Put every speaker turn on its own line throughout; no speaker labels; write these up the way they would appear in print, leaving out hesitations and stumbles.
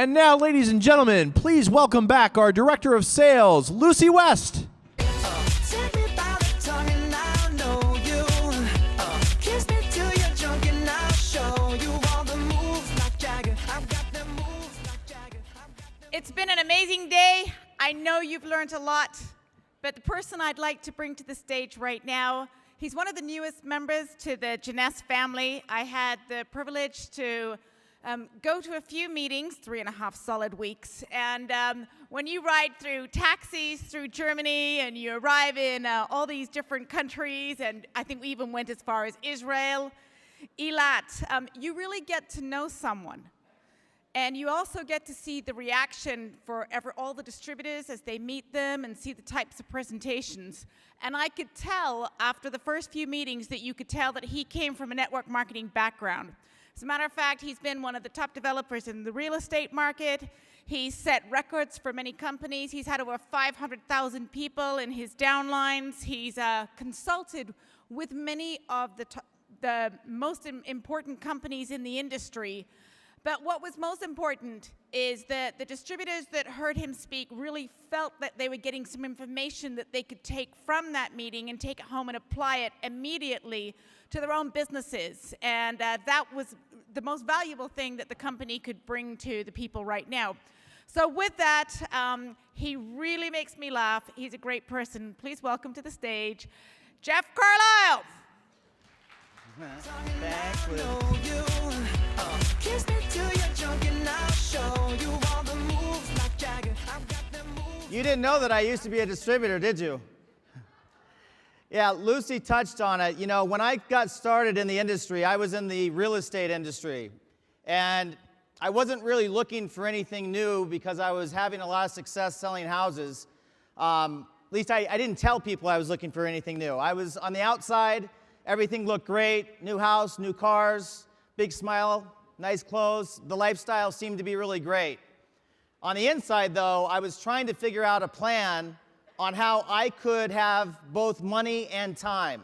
And now, ladies and gentlemen, please welcome back our Director of Sales, Lucy West.
It's been an amazing day. I know you've learned a lot, but the person I'd like to bring to the stage right now, he's one of the newest members to the Jeunesse family. I had the privilege to go to a few meetings, 3.5 solid weeks, and when you ride through taxis through Germany and you arrive in all these different countries, and I think we even went as far as Israel, Eilat, you really get to know someone. And you also get to see the reaction for all the distributors as they meet them and see the types of presentations. And I could tell after the first few meetings that you could tell that he came from a network marketing background. As a matter of fact, he's been one of the top developers in the real estate market. He's set records for many companies. He's had over 500,000 people in his downlines. He's consulted with many of the most important companies in the industry. But what was most important is that the distributors that heard him speak really felt that they were getting some information that they could take from that meeting and take it home and apply it immediately to their own businesses. And that was the most valuable thing that the company could bring to the people right now. So with that, he really makes me laugh. He's a great person. Please welcome to the stage, Jeff Carlisle.
Thanks, Kiss me till you're drunk and I'll show you all the moves like Jagger. I've got them moves. You didn't know that I used to be a distributor, did you? Yeah, Lucy touched on it. You know, when I got started in the industry, I was in the real estate industry. And I wasn't really looking for anything new because I was having a lot of success selling houses. At least I didn't tell people I was looking for anything new. I was on the outside, everything looked great, new house, new cars, big smile, nice clothes. The lifestyle seemed to be really great. On the inside, though, I was trying to figure out a plan on how I could have both money and time.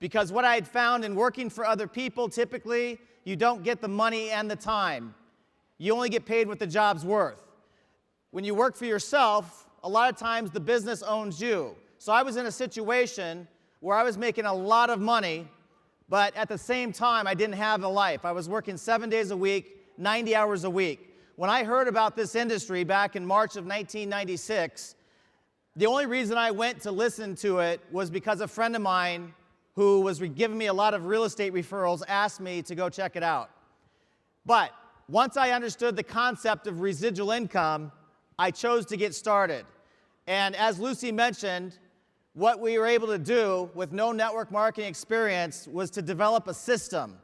Because what I had found in working for other people, typically, you don't get the money and the time. You only get paid what the job's worth. When you work for yourself, a lot of times the business owns you. So I was in a situation where I was making a lot of money, but at the same time, I didn't have a life. I was working 7 days a week, 90 hours a week. When I heard about this industry back in March of 1996, the only reason I went to listen to it was because a friend of mine who was giving me a lot of real estate referrals asked me to go check it out. But once I understood the concept of residual income, I chose to get started. And as Lucy mentioned, what we were able to do with no network marketing experience was to develop a system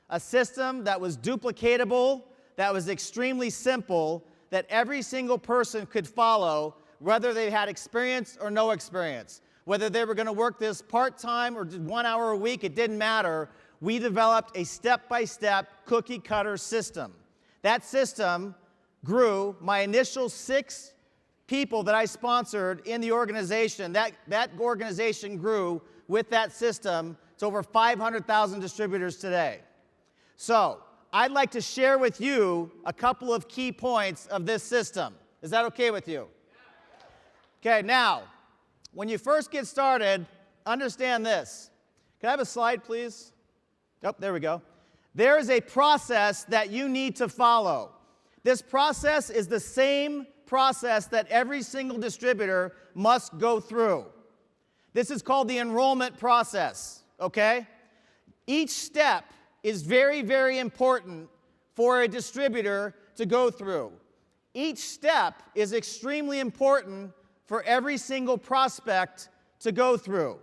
that was duplicatable, that was extremely simple, that every single person could follow, whether they had experience or no experience. Whether they were going to work this part-time or 1 hour a week, it didn't matter. We developed a step-by-step cookie-cutter system. That system grew. My initial 6 people that I sponsored in the organization, that organization grew with that system to over 500,000 distributors today. So I'd like to share with you a couple of key points of this system. Is that okay with you? Okay, now, when you first get started, understand this. Can I have a slide, please? Oh, there we go. There is a process that you need to follow. This process is the same process that every single distributor must go through. This is called the enrollment process, okay? Each step is very, very important for a distributor to go through. Each step is extremely important for every single prospect to go through.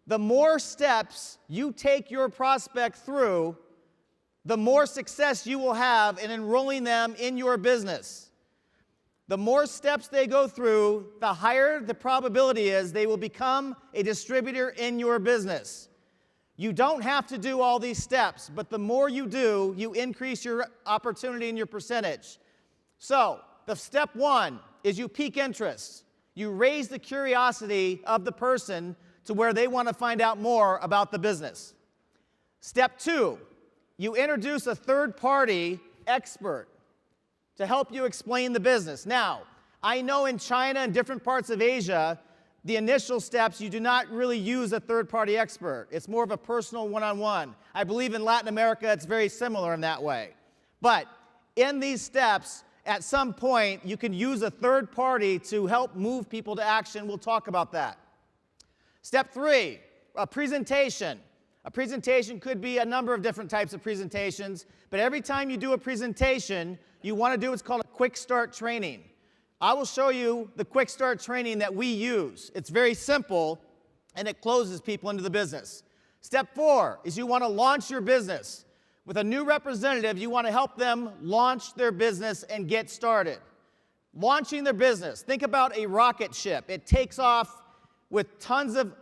The more steps you take your prospect through, the more success you will have in enrolling them in your business. The more steps they go through, the higher the probability is they will become a distributor in your business. You don't have to do all these steps, but the more you do, you increase your opportunity and your percentage. So, the step 1 is you pique interest. You raise the curiosity of the person to where they want to find out more about the business. Step 2, you introduce a third-party expert to help you explain the business. Now, I know in China and different parts of Asia, the initial steps, you do not really use a third-party expert. It's more of a personal one-on-one. I believe in Latin America, it's very similar in that way. But in these steps, at some point, you can use a third party to help move people to action. We'll talk about that. Step 3, a presentation. A presentation could be a number of different types of presentations, but every time you do a presentation, you want to do what's called a quick start training. I will show you the quick start training that we use. It's very simple, and it closes people into the business. Step 4 is you want to launch your business. With a new representative, you want to help them launch their business and get started. Launching their business. Think about a rocket ship. It takes off with tons of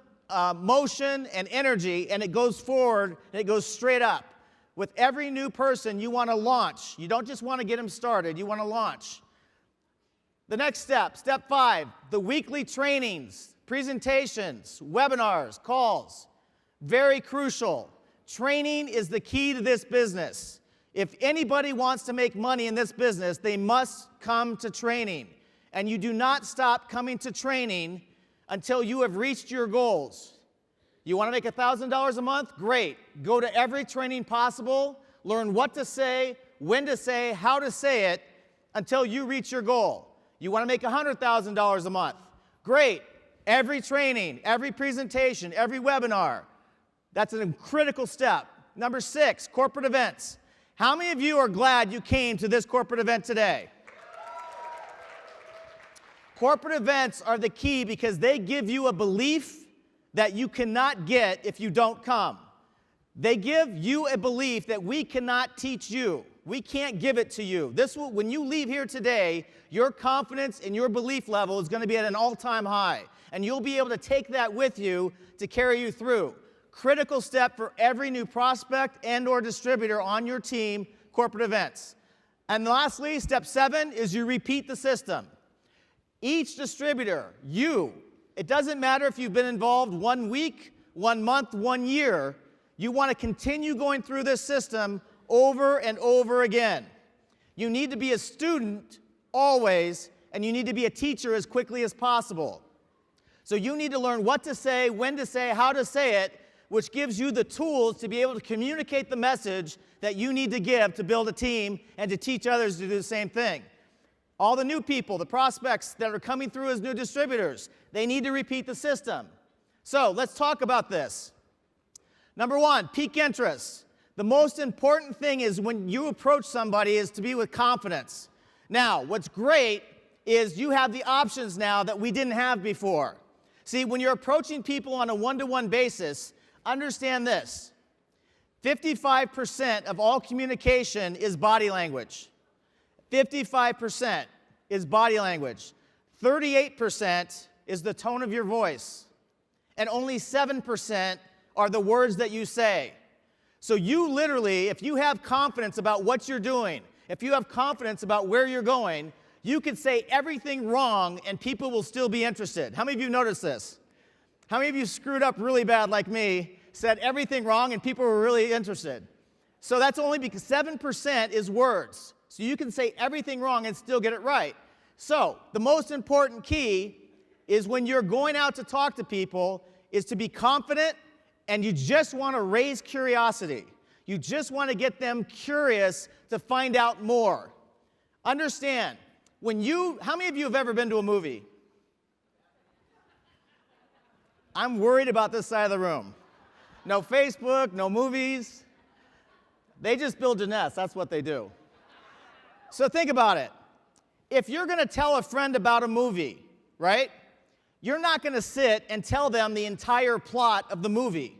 motion and energy, and it goes forward, and it goes straight up. With every new person, you want to launch. You don't just want to get them started. You want to launch. The next step, step 5, the weekly trainings, presentations, webinars, calls. Very crucial. Training is the key to this business. If anybody wants to make money in this business, they must come to training. And you do not stop coming to training until you have reached your goals. You want to make $1,000 a month? Great. Go to every training possible, learn what to say, when to say, how to say it, until you reach your goal. You want to make $100,000 a month? Great. Every training, every presentation, every webinar. That's a critical step. Number 6, corporate events. How many of you are glad you came to this corporate event today? Corporate events are the key because they give you a belief that you cannot get if you don't come. They give you a belief that we cannot teach you. We can't give it to you. When you leave here today, your confidence and your belief level is going to be at an all-time high. And you'll be able to take that with you to carry you through. Critical step for every new prospect and or distributor on your team, corporate events. And lastly, step 7 is you repeat the system. Each distributor, it doesn't matter if you've been involved 1 week, 1 month, 1 year, you want to continue going through this system over and over again. You need to be a student always, and you need to be a teacher as quickly as possible. So you need to learn what to say, when to say, how to say it, which gives you the tools to be able to communicate the message that you need to give to build a team and to teach others to do the same thing. All the new people, the prospects that are coming through as new distributors, they need to repeat the system. So let's talk about this. Number 1, peak interest. The most important thing is when you approach somebody is to be with confidence. Now, what's great is you have the options now that we didn't have before. See, when you're approaching people on a one-to-one basis, understand this. 55% of all communication is body language. 55% is body language. 38% is the tone of your voice. And only 7% are the words that you say. So you literally, if you have confidence about what you're doing, if you have confidence about where you're going, you can say everything wrong and people will still be interested. How many of you noticed this? How many of you screwed up really bad like me, said everything wrong and people were really interested? So that's only because 7% is words. So you can say everything wrong and still get it right. So the most important key is when you're going out to talk to people is to be confident, and you just want to raise curiosity. You just want to get them curious to find out more. Understand, how many of you have ever been to a movie? I'm worried about this side of the room. No Facebook, no movies. They just build Jeunesse, that's what they do. So think about it. If you're going to tell a friend about a movie, right? You're not going to sit and tell them the entire plot of the movie.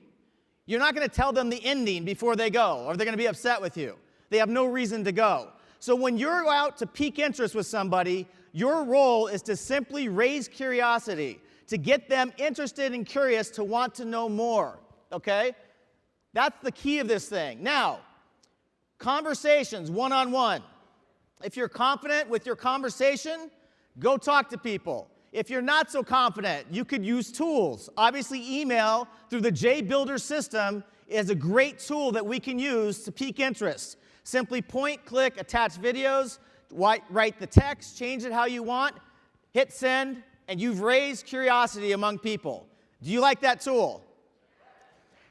You're not going to tell them the ending before they go, or they're going to be upset with you. They have no reason to go. So when you're out to pique interest with somebody, your role is to simply raise curiosity, to get them interested and curious to want to know more, okay? That's the key of this thing. Now, conversations, one-on-one. If you're confident with your conversation, go talk to people. If you're not so confident, you could use tools. Obviously, email through the JBuilder system is a great tool that we can use to pique interest. Simply point, click, attach videos write the text, change it how you want, hit send, and you've raised curiosity among people. Do you like that tool?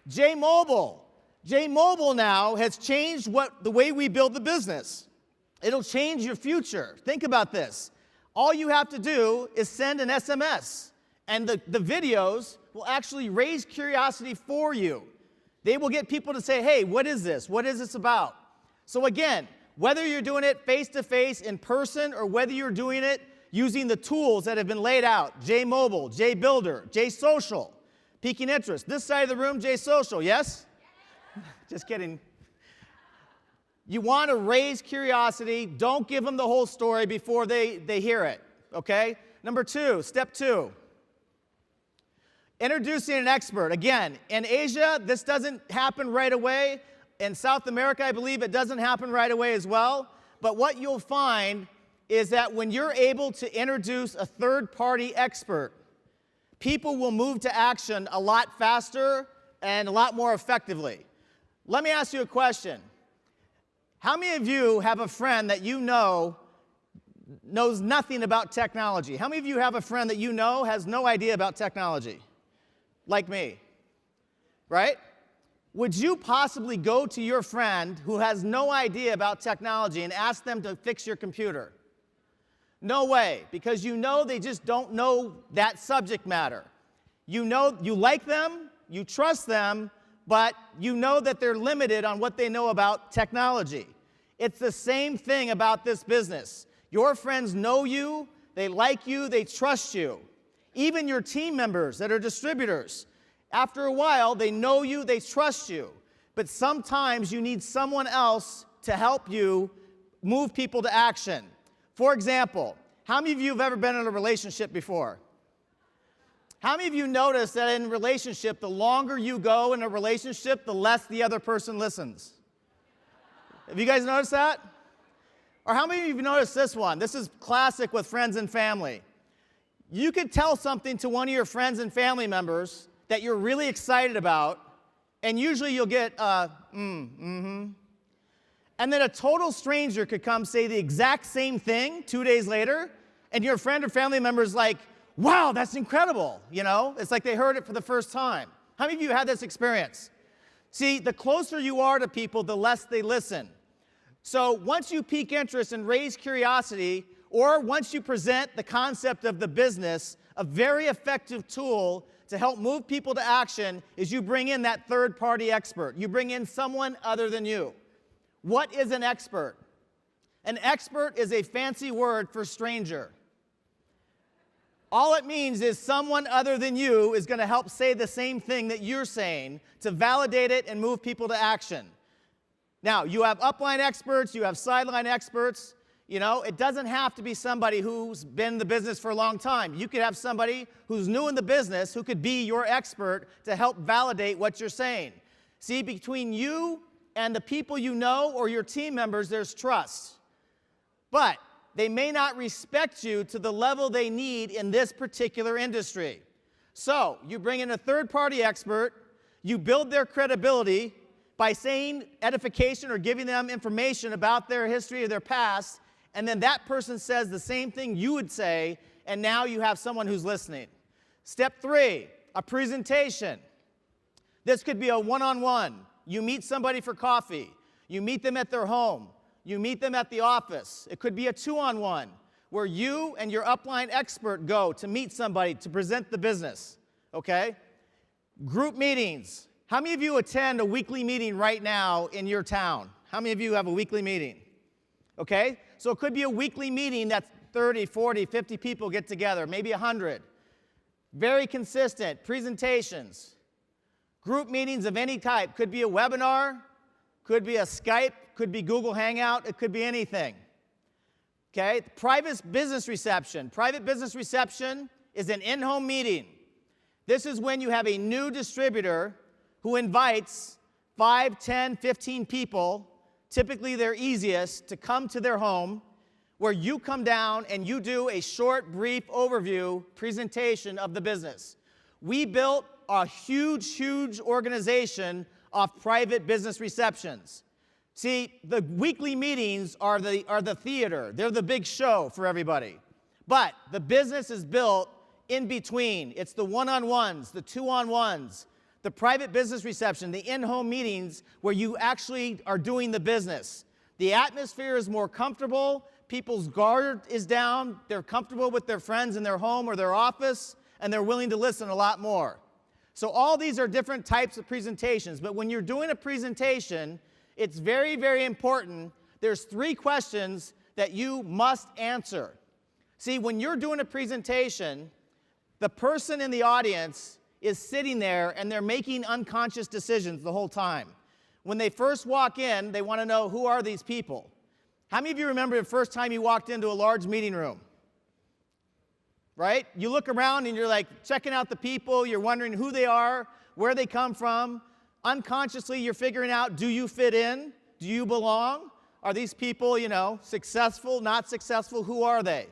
J-Mobile. J-Mobile now has changed the way we build the business. It'll change your future. Think about this. All you have to do is send an SMS, and the videos will actually raise curiosity for you. They will get people to say, hey, what is this? What is this about? So again, whether you're doing it face-to-face in person or whether you're doing it using the tools that have been laid out, J-Mobile, J-Builder, J-Social, piquing interest. This side of the room, J-Social, yes? Just kidding. You want to raise curiosity. Don't give them the whole story before they hear it, okay? Number 2, step 2. Introducing an expert. Again, in Asia, this doesn't happen right away. In South America, I believe it doesn't happen right away as well. But what you'll find is that when you're able to introduce a third-party expert, people will move to action a lot faster and a lot more effectively. Let me ask you a question. How many of you have a friend that you know knows nothing about technology? How many of you have a friend that you know has no idea about technology? Like me, right? Would you possibly go to your friend who has no idea about technology and ask them to fix your computer? No way, because you know they just don't know that subject matter. You know you like them, you trust them, but you know that they're limited on what they know about technology. It's the same thing about this business. Your friends know you, they like you, they trust you. Even your team members that are distributors, after a while, they know you, they trust you. But sometimes you need someone else to help you move people to action. For example, how many of you have ever been in a relationship before? How many of you notice that in a relationship, the longer you go in a relationship, the less the other person listens? Have you guys noticed that? Or how many of you have noticed this one? This is classic with friends and family. You could tell something to one of your friends and family members that you're really excited about, and usually you'll get and then a total stranger could come say the exact same thing 2 days later, and your friend or family member is like, wow, that's incredible, you know? It's like they heard it for the first time. How many of you had this experience? See, the closer you are to people, the less they listen. So once you pique interest and raise curiosity, or once you present the concept of the business, a very effective tool to help move people to action is you bring in that third-party expert. You bring in someone other than you. What is an expert? An expert is a fancy word for stranger. All it means is someone other than you is going to help say the same thing that you're saying to validate it and move people to action. Now, you have upline experts, you have sideline experts. You know, it doesn't have to be somebody who's been in the business for a long time. You could have somebody who's new in the business who could be your expert to help validate what you're saying. See, between you and the people you know or your team members, there's trust. But they may not respect you to the level they need in this particular industry. So, you bring in a third-party expert, you build their credibility by saying edification or giving them information about their history or their past, and then that person says the same thing you would say, and now you have someone who's listening. Step 3, a presentation. This could be a one-on-one. You meet somebody for coffee. You meet them at their home. You meet them at the office. It could be a 2-on-1, where you and your upline expert go to meet somebody to present the business, okay? Group meetings. How many of you attend a weekly meeting right now in your town? How many of you have a weekly meeting? Okay? So it could be a weekly meeting that's 30, 40, 50 people get together, maybe 100. Very consistent. Presentations. Group meetings of any type. Could be a webinar, could be a Skype, could be Google Hangout, it could be anything. Okay? Private business reception. Private business reception is an in-home meeting. This is when you have a new distributor who invites 5, 10, 15 people, typically their easiest, to come to their home, where you come down and you do a short, brief overview presentation of the business. We built a huge, huge organization of private business receptions. See, the weekly meetings are the theater. They're the big show for everybody. But the business is built in between. It's the one-on-ones, the two-on-ones, the private business reception, the in-home meetings where you actually are doing the business. The atmosphere is more comfortable. People's guard is down. They're comfortable with their friends in their home or their office, and they're willing to listen a lot more. So all these are different types of presentations. But when you're doing a presentation, it's very, very important. There's 3 questions that you must answer. See, when you're doing a presentation, the person in the audience is sitting there and they're making unconscious decisions the whole time. When they first walk in, they want to know, who are these people? How many of you remember the first time you walked into a large meeting room? Right? You look around and you're like checking out the people, you're wondering who they are, where they come from. Unconsciously, you're figuring out, do you fit in? Do you belong? Are these people, successful, not successful? Who are they?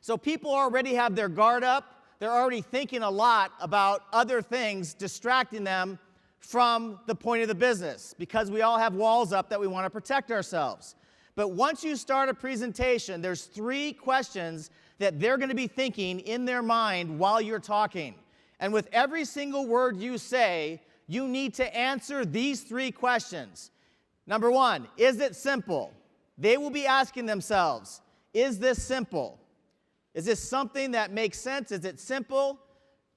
So people already have their guard up. They're already thinking a lot about other things, distracting them from the point of the business, because we all have walls up that we want to protect ourselves. But once you start a presentation, there's 3 questions that they're going to be thinking in their mind while you're talking. And with every single word you say, you need to answer these 3 questions. Number 1, is it simple? They will be asking themselves, is this simple? Is this something that makes sense? Is it simple?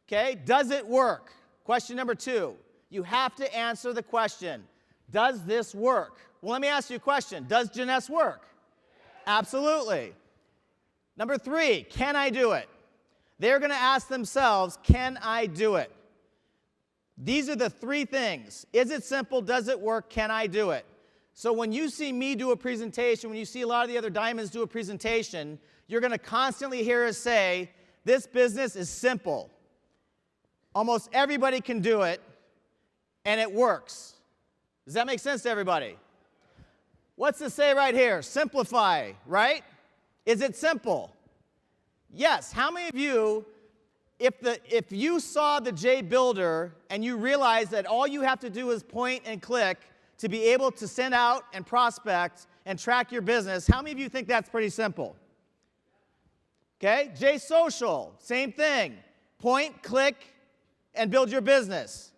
Okay, does it work? Question number 2, you have to answer the question, does this work? Well, let me ask you a question. Does Jeunesse work? Absolutely. Number 3, can I do it? They're going to ask themselves, can I do it? These are the 3 things. Is it simple? Does it work? Can I do it? So when you see me do a presentation, when you see a lot of the other diamonds do a presentation, you're going to constantly hear us say, this business is simple. Almost everybody can do it, and it works. Does that make sense to everybody? What's this say right here? Simplify, right? Is it simple? Yes. How many of you, if you saw the J Builder and you realize that all you have to do is point and click to be able to send out and prospect and track your business, how many of you think that's pretty simple? Okay? J Social, same thing. Point, click, and build your business.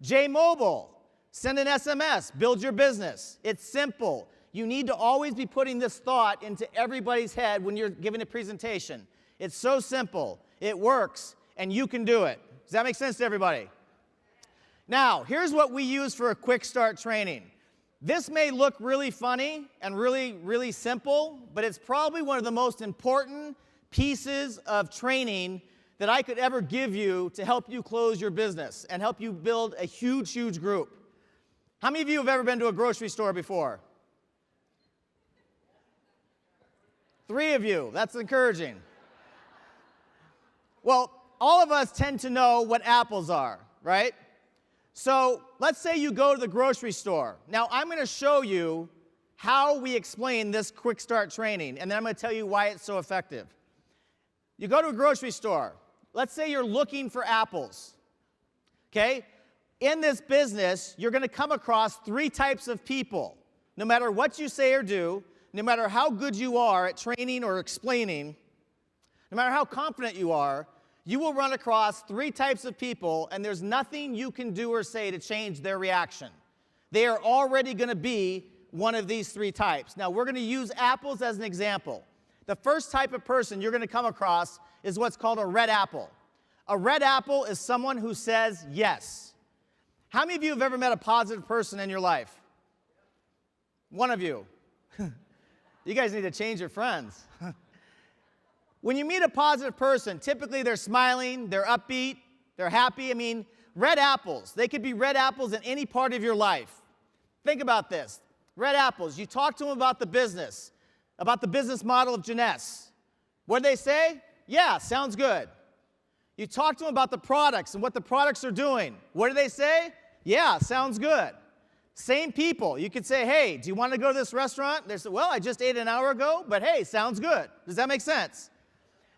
J Mobile, send an SMS, build your business. It's simple. You need to always be putting this thought into everybody's head when you're giving a presentation. It's so simple. It works, and you can do it. Does that make sense to everybody? Now, here's what we use for a quick start training. This may look really funny and really, really simple, but it's probably one of the most important pieces of training that I could ever give you to help you close your business and help you build a huge, huge group. How many of you have ever been to a grocery store before? 3 of you. That's encouraging. Well, all of us tend to know what apples are, right? So let's say you go to the grocery store. Now, I'm going to show you how we explain this quick start training, and then I'm going to tell you why it's so effective. You go to a grocery store. Let's say you're looking for apples, okay? In this business, you're going to come across 3 types of people. No matter what you say or do, no matter how good you are at training or explaining, no matter how confident you are, you will run across 3 types of people, and there's nothing you can do or say to change their reaction. They are already going to be one of these 3 types. Now, we're going to use apples as an example. The first type of person you're going to come across is what's called a red apple. A red apple is someone who says yes. How many of you have ever met a positive person in your life? One of you. You guys need to change your friends. When you meet a positive person, typically they're smiling, they're upbeat, they're happy. I mean, red apples. They could be red apples in any part of your life. Think about this. Red apples. You talk to them about the business model of Jeunesse. What do they say? Yeah, sounds good. You talk to them about the products and what the products are doing. What do they say? Yeah, sounds good. Same people. You could say, hey, do you want to go to this restaurant? They say, well, I just ate an hour ago, but hey, sounds good. Does that make sense?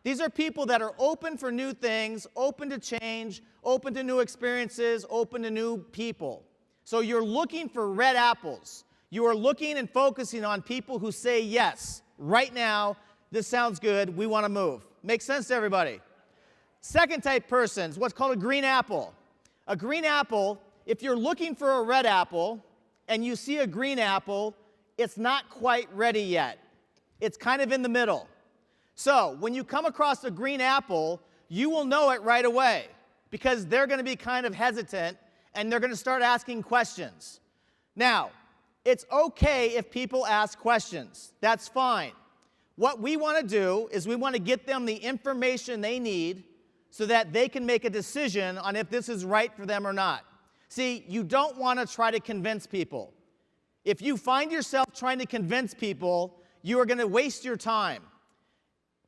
These are people that are open for new things, open to change, open to new experiences, open to new people. So you're looking for red apples. You are looking and focusing on people who say yes. Right now, this sounds good, we want to move. Makes sense to everybody? Second type person is what's called a green apple. A green apple, if you're looking for a red apple and you see a green apple, it's not quite ready yet. It's kind of in the middle. So when you come across a green apple, you will know it right away because they're going to be kind of hesitant and they're going to start asking questions. Now, it's okay if people ask questions. That's fine. What we want to do is we want to get them the information they need so that they can make a decision on if this is right for them or not. See, you don't want to try to convince people. If you find yourself trying to convince people, you are going to waste your time.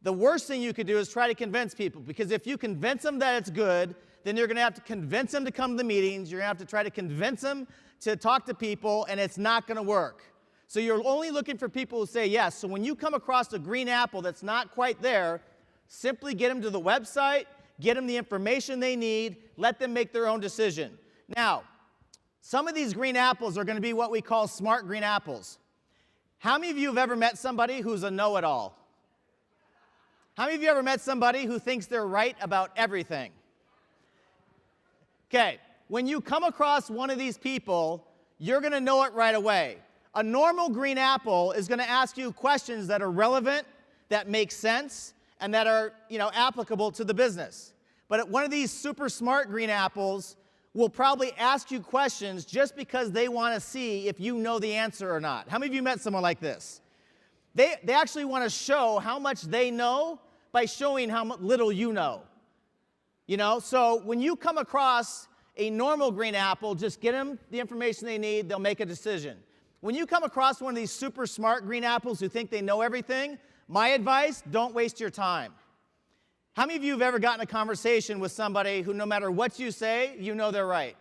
The worst thing you could do is try to convince people, because if you convince them that it's good, then you're going to have to convince them to come to the meetings, you're going to have to try to convince them to talk to people, and it's not going to work. So you're only looking for people who say yes. So when you come across a green apple that's not quite there, simply get them to the website, get them the information they need, let them make their own decision. Now, some of these green apples are going to be what we call smart green apples. How many of you have ever met somebody who's a know-it-all? How many of you ever met somebody who thinks they're right about everything? Okay, when you come across one of these people, you're going to know it right away. A normal green apple is going to ask you questions that are relevant, that make sense, and that are, applicable to the business. But one of these super smart green apples will probably ask you questions just because they want to see if you know the answer or not. How many of you met someone like this? They actually want to show how much they know by showing how little you know. So when you come across a normal green apple, just get them the information they need, they'll make a decision. When you come across one of these super smart green apples who think they know everything, my advice, don't waste your time. How many of you have ever gotten a conversation with somebody who no matter what you say, you know they're right?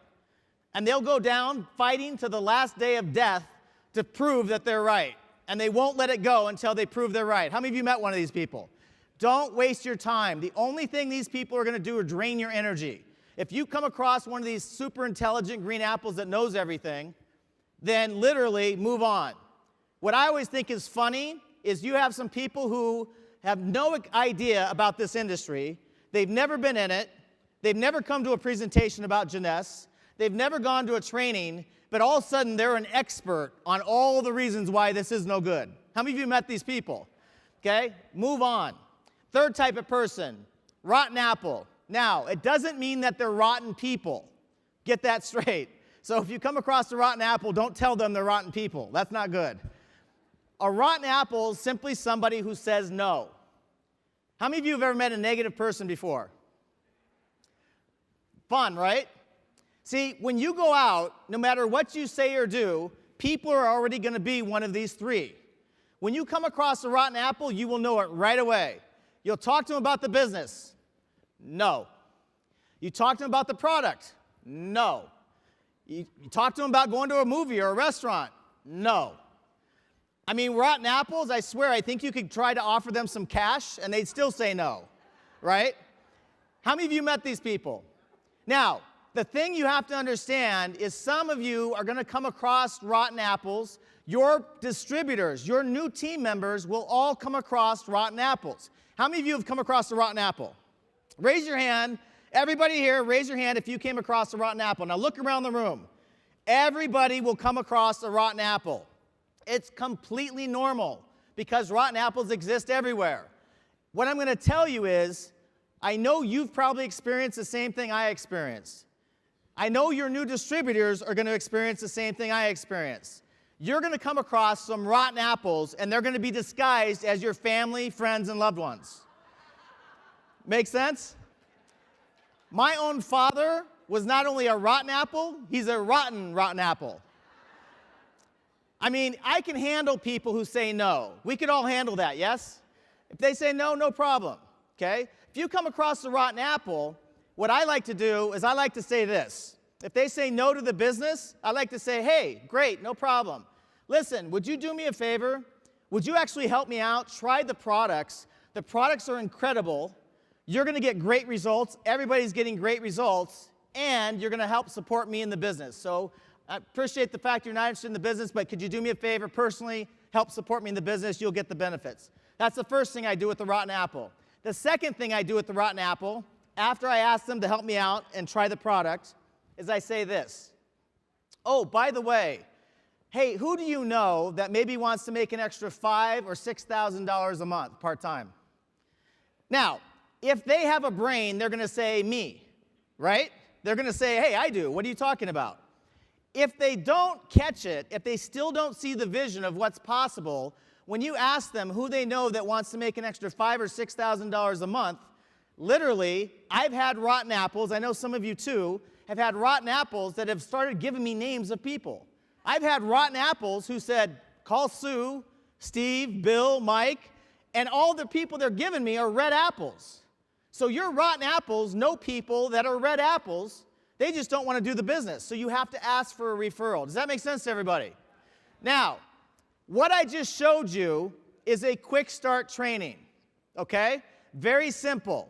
And they'll go down fighting to the last day of death to prove that they're right. And they won't let it go until they prove they're right. How many of you met one of these people? Don't waste your time. The only thing these people are going to do is drain your energy. If you come across one of these super intelligent green apples that knows everything, then literally move on. What I always think is funny is you have some people who have no idea about this industry. They've never been in it. They've never come to a presentation about Jeunesse. They've never gone to a training, but all of a sudden they're an expert on all the reasons why this is no good. How many of you met these people? Okay, move on. Third type of person, rotten apple. Now, it doesn't mean that they're rotten people. Get that straight. So if you come across a rotten apple, don't tell them they're rotten people. That's not good. A rotten apple is simply somebody who says no. How many of you have ever met a negative person before? Fun, right? See, when you go out, no matter what you say or do, people are already going to be one of these three. When you come across a rotten apple, you will know it right away. You'll talk to them about the business. No. You talk to them about the product. No. You talk to them about going to a movie or a restaurant. No. I mean, rotten apples, I swear, I think you could try to offer them some cash and they'd still say no, right? How many of you met these people? Now, the thing you have to understand is some of you are going to come across rotten apples. Your distributors, your new team members will all come across rotten apples. How many of you have come across a rotten apple? Raise your hand. Everybody here, raise your hand if you came across a rotten apple. Now look around the room. Everybody will come across a rotten apple. It's completely normal because rotten apples exist everywhere. What I'm going to tell you is, I know you've probably experienced the same thing I experienced. I know your new distributors are going to experience the same thing I experienced. You're going to come across some rotten apples, and they're going to be disguised as your family, friends, and loved ones. Make sense? My own father was not only a rotten apple, he's a rotten apple. I mean, I can handle people who say no. We could all handle that, yes? If they say no, no problem, okay? If you come across a rotten apple, what I like to do is I like to say this. If they say no to the business, I like to say, hey, great, no problem. Listen, would you do me a favor? Would you actually help me out? Try the products. The products are incredible. You're going to get great results. Everybody's getting great results. And you're going to help support me in the business. So I appreciate the fact you're not interested in the business, but could you do me a favor personally, help support me in the business, you'll get the benefits. That's the first thing I do with the rotten apple. The second thing I do with the rotten apple, after I ask them to help me out and try the product, is I say this. Oh, by the way, hey, who do you know that maybe wants to make an extra $5,000 or $6,000 a month part-time? Now, if they have a brain, they're going to say me, right? They're going to say, hey, I do. What are you talking about? If they don't catch it, if they still don't see the vision of what's possible, when you ask them who they know that wants to make an extra $5,000 or $6,000 a month, literally, I've had rotten apples, I know some of you too, have had rotten apples that have started giving me names of people. I've had rotten apples who said, call Sue, Steve, Bill, Mike, and all the people they're giving me are red apples. So your rotten apples know people that are red apples, they just don't want to do the business. So you have to ask for a referral. Does that make sense to everybody? Now, what I just showed you is a quick start training, okay? Very simple.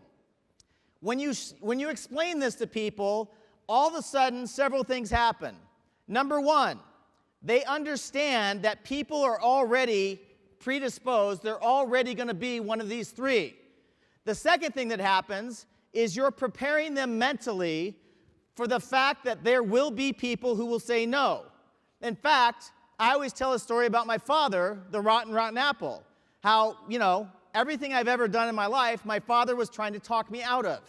When you explain this to people, all of a sudden, several things happen. Number one, they understand that people are already predisposed. They're already going to be one of these three. The second thing that happens is you're preparing them mentally for the fact that there will be people who will say no. In fact, I always tell a story about my father, the rotten apple. How, everything I've ever done in my life, my father was trying to talk me out of.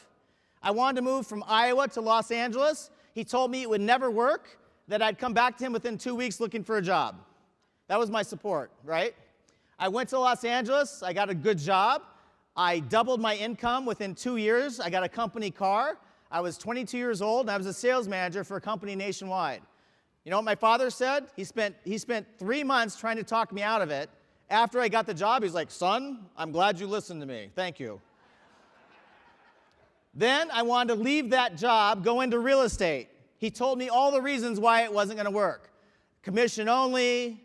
I wanted to move from Iowa to Los Angeles. He told me it would never work, that I'd come back to him within 2 weeks looking for a job. That was my support, right? I went to Los Angeles. I got a good job. I doubled my income within 2 years. I got a company car. I was 22 years old, and I was a sales manager for a company nationwide. You know what my father said? He spent 3 months trying to talk me out of it. After I got the job, he's like, son, I'm glad you listened to me. Thank you. Then I wanted to leave that job, go into real estate. He told me all the reasons why it wasn't going to work. Commission only,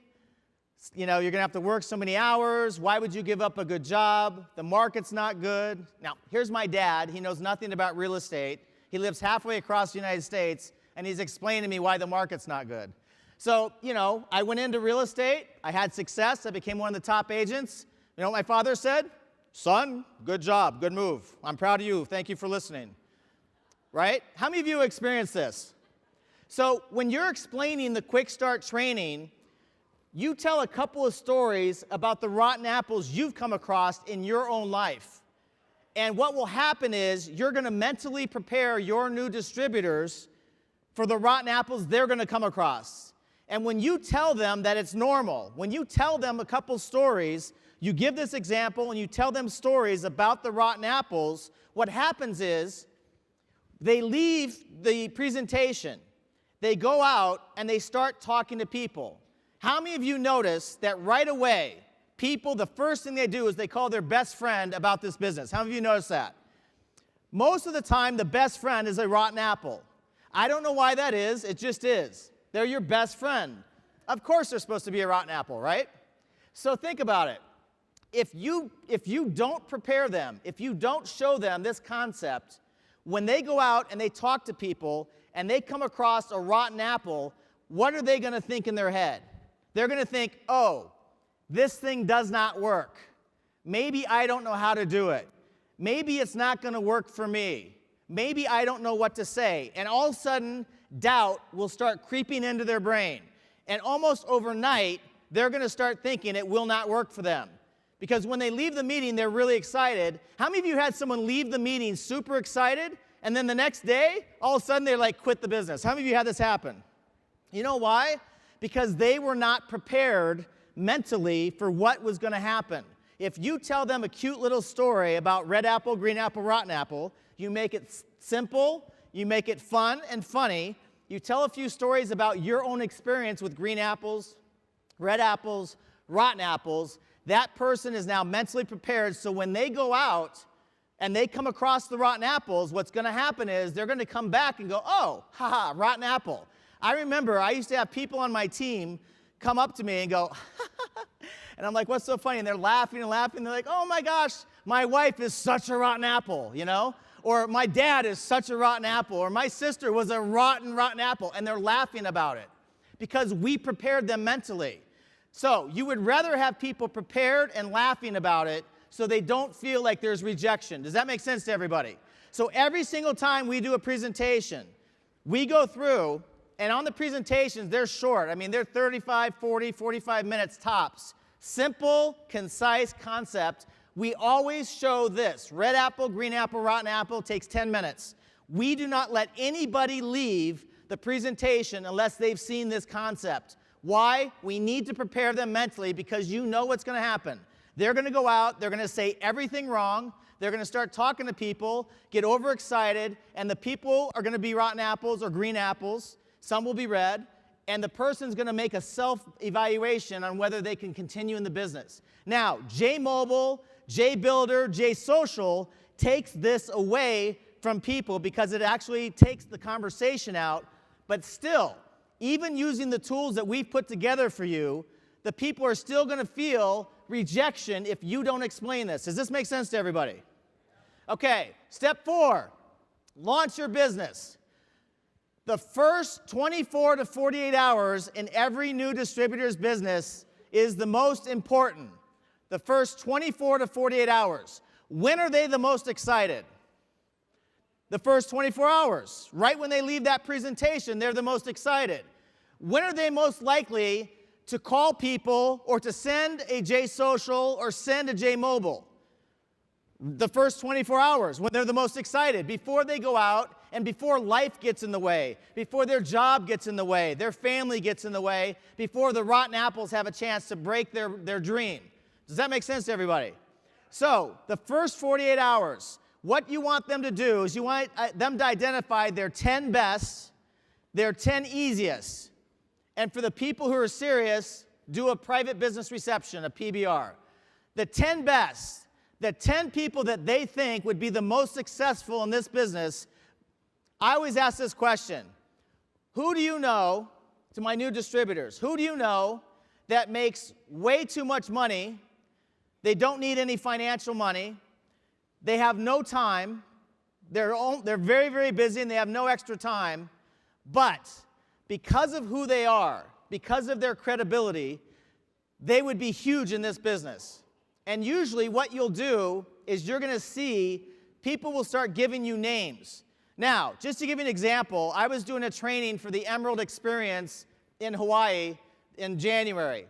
you're going to have to work so many hours. Why would you give up a good job? The market's not good. Now, here's my dad. He knows nothing about real estate. He lives halfway across the United States, and he's explaining to me why the market's not good. So, I went into real estate. I had success. I became one of the top agents. You know what my father said? Son, good job, good move. I'm proud of you. Thank you for listening. Right? How many of you experienced this? So when you're explaining the quick start training, you tell a couple of stories about the rotten apples you've come across in your own life. And what will happen is you're going to mentally prepare your new distributors for the rotten apples they're going to come across. And when you tell them that it's normal, when you tell them a couple stories, you give this example and you tell them stories about the rotten apples, what happens is they leave the presentation, they go out and they start talking to people. How many of you notice that right away, people, the first thing they do is they call their best friend about this business? How many of you notice that? Most of the time, the best friend is a rotten apple. I don't know why that is, it just is. They're your best friend. Of course they're supposed to be a rotten apple, right? So think about it. If you don't prepare them, if you don't show them this concept, when they go out and they talk to people and they come across a rotten apple, what are they going to think in their head? They're going to think, oh, this thing does not work. Maybe I don't know how to do it. Maybe it's not going to work for me. Maybe I don't know what to say. And all of a sudden, doubt will start creeping into their brain. And almost overnight, they're going to start thinking it will not work for them. Because when they leave the meeting, they're really excited. How many of you had someone leave the meeting super excited, and then the next day, all of a sudden, they quit the business? How many of you had this happen? You know why? Because they were not prepared mentally for what was going to happen. If you tell them a cute little story about red apple, green apple, rotten apple, you make it simple, you make it fun and funny, you tell a few stories about your own experience with green apples, red apples, rotten apples, that person is now mentally prepared, so when they go out and they come across the rotten apples, what's going to happen is they're going to come back and go, oh, haha, rotten apple. I remember I used to have people on my team come up to me and go, and I'm like, what's so funny? And they're laughing and laughing. They're like, oh my gosh, my wife is such a rotten apple, Or my dad is such a rotten apple. Or my sister was a rotten apple. And they're laughing about it. because we prepared them mentally. So you would rather have people prepared and laughing about it so they don't feel like there's rejection. Does that make sense to everybody? So every single time we do a presentation, we go through, and on the presentations, they're short. I mean, they're 35, 40, 45 minutes tops. Simple, concise concept. We always show this. Red apple, green apple, rotten apple takes 10 minutes. We do not let anybody leave the presentation unless they've seen this concept. Why? We need to prepare them mentally because you know what's going to happen. They're going to go out, they're going to say everything wrong, they're going to start talking to people, get overexcited, and the people are going to be rotten apples or green apples. Some will be red, and the person's going to make a self-evaluation on whether they can continue in the business. Now, J-Mobile, J-Builder, J-Social takes this away from people because it actually takes the conversation out, but still, even using the tools that we've put together for you, the people are still going to feel rejection if you don't explain this. Does this make sense to everybody? Okay, step 4, launch your business. The first 24 to 48 hours in every new distributor's business is the most important. The first 24 to 48 hours. When are they the most excited? The first 24 hours. Right when they leave that presentation, they're the most excited. When are they most likely to call people or to send a J-Social or send a J-Mobile? The first 24 hours, when they're the most excited, before they go out and before life gets in the way, before their job gets in the way, their family gets in the way, before the rotten apples have a chance to break their dream. Does that make sense to everybody? So, the first 48 hours, what you want them to do is you want them to identify their 10 best, their 10 easiest. And for the people who are serious, do a private business reception, a PBR. The 10 best, the 10 people that they think would be the most successful in this business, I always ask this question. Who do you know, to my new distributors, who do you know that makes way too much money, they don't need any financial money, they have no time, they're very, very busy and they have no extra time, but because of who they are, because of their credibility, they would be huge in this business. And usually what you'll do is you're going to see people will start giving you names. Now, just to give you an example, I was doing a training for the Emerald Experience in Hawaii in January.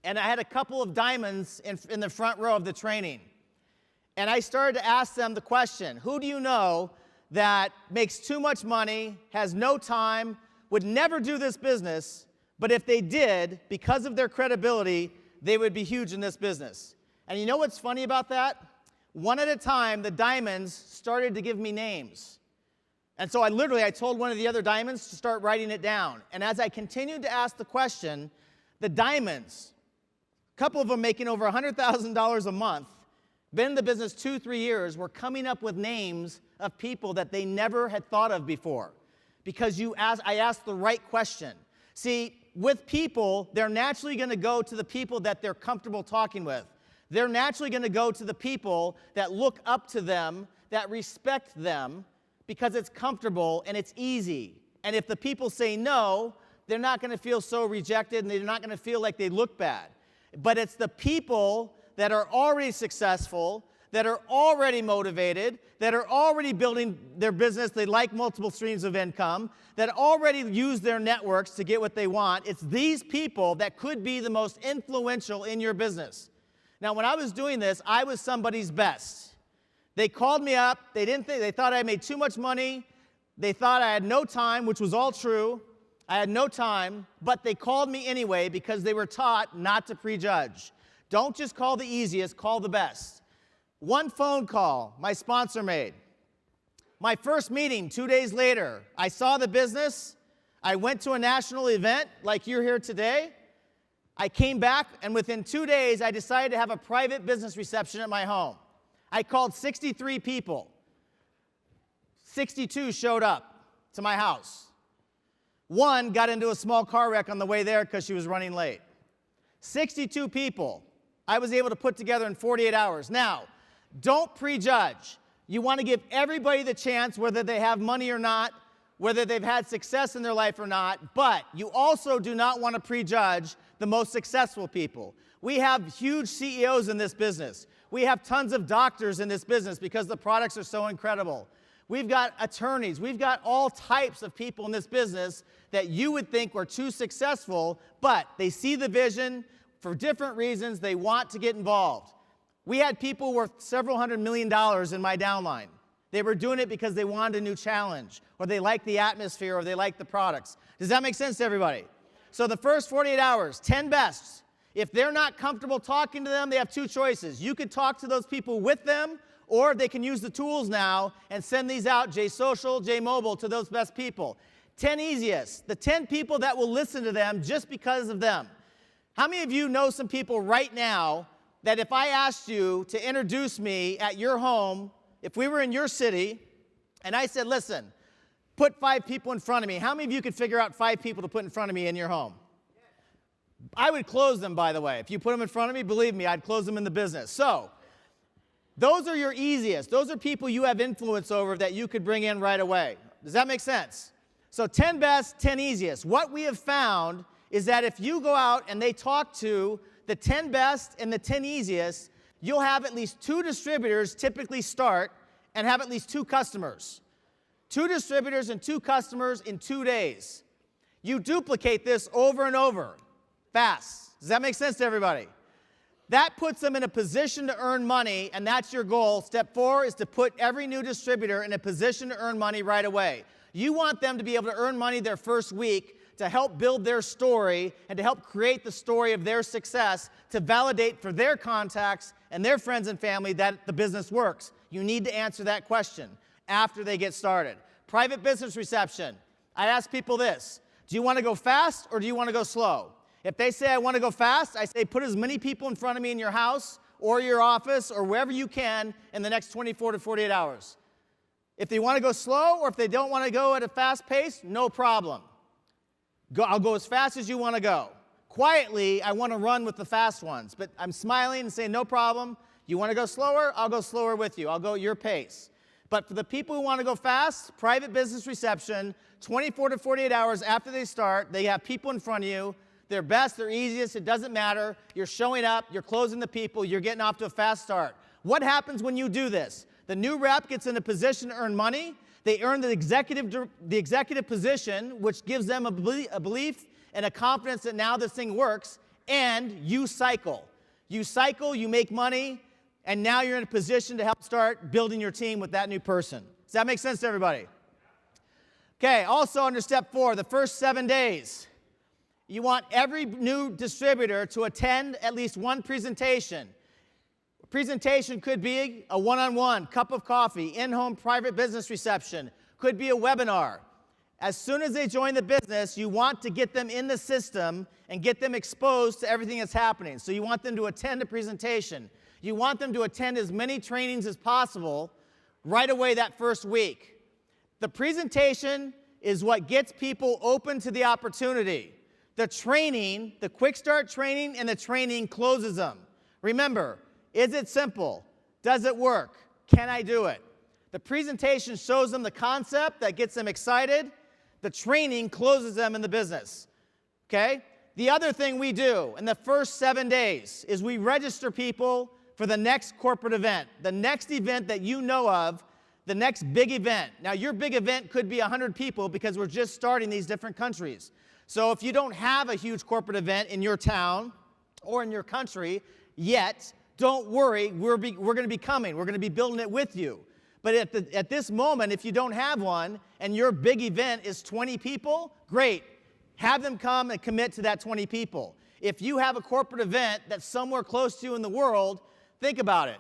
And I had a couple of diamonds in the front row of the training. And I started to ask them the question, who do you know that makes too much money, has no time, would never do this business, but if they did, because of their credibility, they would be huge in this business? And you know what's funny about that? One at a time, the diamonds started to give me names. And so I told one of the other diamonds to start writing it down. And as I continued to ask the question, the diamonds, a couple of them making over $100,000 a month, been in the business 2-3 years, were coming up with names of people that they never had thought of before. Because I asked the right question. See, with people, they're naturally going to go to the people that they're comfortable talking with. They're naturally going to go to the people that look up to them, that respect them, because it's comfortable and it's easy. And if the people say no, they're not going to feel so rejected and they're not going to feel like they look bad. But it's the people that are already successful, that are already motivated, that are already building their business, they like multiple streams of income, that already use their networks to get what they want. It's these people that could be the most influential in your business. Now, when I was doing this, I was somebody's best. They called me up. They thought I made too much money. They thought I had no time, which was all true. I had no time, but they called me anyway because they were taught not to prejudge. Don't just call the easiest, call the best. One phone call my sponsor made. My first meeting 2 days later, I saw the business. I went to a national event like you're here today. I came back, and within 2 days, I decided to have a private business reception at my home. I called 63 people. 62 showed up to my house. One got into a small car wreck on the way there because she was running late. 62 people I was able to put together in 48 hours. Now, don't prejudge. You want to give everybody the chance, whether they have money or not, whether they've had success in their life or not, but you also do not want to prejudge the most successful people. We have huge CEOs in this business. We have tons of doctors in this business because the products are so incredible. We've got attorneys. We've got all types of people in this business that you would think were too successful, but they see the vision. For different reasons, they want to get involved. We had people worth several $100 million in my downline. They were doing it because they wanted a new challenge, or they liked the atmosphere, or they liked the products. Does that make sense to everybody? So the first 48 hours, 10 bests. If they're not comfortable talking to them, they have two choices. You could talk to those people with them, or they can use the tools now and send these out, JSocial, JMobile, to those best people. 10 easiest, the 10 people that will listen to them just because of them. How many of you know some people right now that if I asked you to introduce me at your home, if we were in your city, and I said, listen, put 5 people in front of me, how many of you could figure out 5 people to put in front of me in your home? I would close them, by the way. If you put them in front of me, believe me, I'd close them in the business. So, those are your easiest. Those are people you have influence over that you could bring in right away. Does that make sense? So 10 best, 10 easiest. What we have found is that if you go out and they talk to the 10 best and the 10 easiest, you'll have at least 2 distributors typically start and have at least 2 customers. 2 distributors and 2 customers in 2 days. You duplicate this over and over, fast. Does that make sense to everybody? That puts them in a position to earn money, and that's your goal. Step 4 is to put every new distributor in a position to earn money right away. You want them to be able to earn money their first week to help build their story and to help create the story of their success to validate for their contacts and their friends and family that the business works. You need to answer that question after they get started. Private business reception. I ask people this: do you want to go fast or do you want to go slow? If they say I want to go fast, I say put as many people in front of me in your house or your office or wherever you can in the next 24 to 48 hours. If they want to go slow or if they don't want to go at a fast pace, no problem. I'll go as fast as you want to go. Quietly, I want to run with the fast ones, but I'm smiling and saying no problem. You want to go slower? I'll go slower with you. I'll go at your pace. But for the people who want to go fast, private business reception, 24 to 48 hours after they start, they have people in front of you. They're best, they're easiest, it doesn't matter. You're showing up, you're closing the people, you're getting off to a fast start. What happens when you do this? The new rep gets in a position to earn money. They earn the executive position, which gives them a belief and a confidence that now this thing works, and you cycle. You cycle, you make money, and now you're in a position to help start building your team with that new person. Does that make sense to everybody? Okay, also under step 4, the first 7 days. You want every new distributor to attend at least one presentation. A presentation could be a one-on-one, cup of coffee, in-home private business reception, could be a webinar. As soon as they join the business, you want to get them in the system and get them exposed to everything that's happening. So you want them to attend a presentation. You want them to attend as many trainings as possible right away that first week. The presentation is what gets people open to the opportunity. The training, the quick start training, and the training closes them. Remember, is it simple? Does it work? Can I do it? The presentation shows them the concept that gets them excited. The training closes them in the business. Okay? The other thing we do in the first 7 days is we register people for the next corporate event, the next event that you know of, the next big event. Now, your big event could be 100 people because we're just starting these different countries. So if you don't have a huge corporate event in your town or in your country yet, don't worry, we're going to be coming. We're going to be building it with you. But at this moment, if you don't have one and your big event is 20 people, great. Have them come and commit to that 20 people. If you have a corporate event that's somewhere close to you in the world, think about it.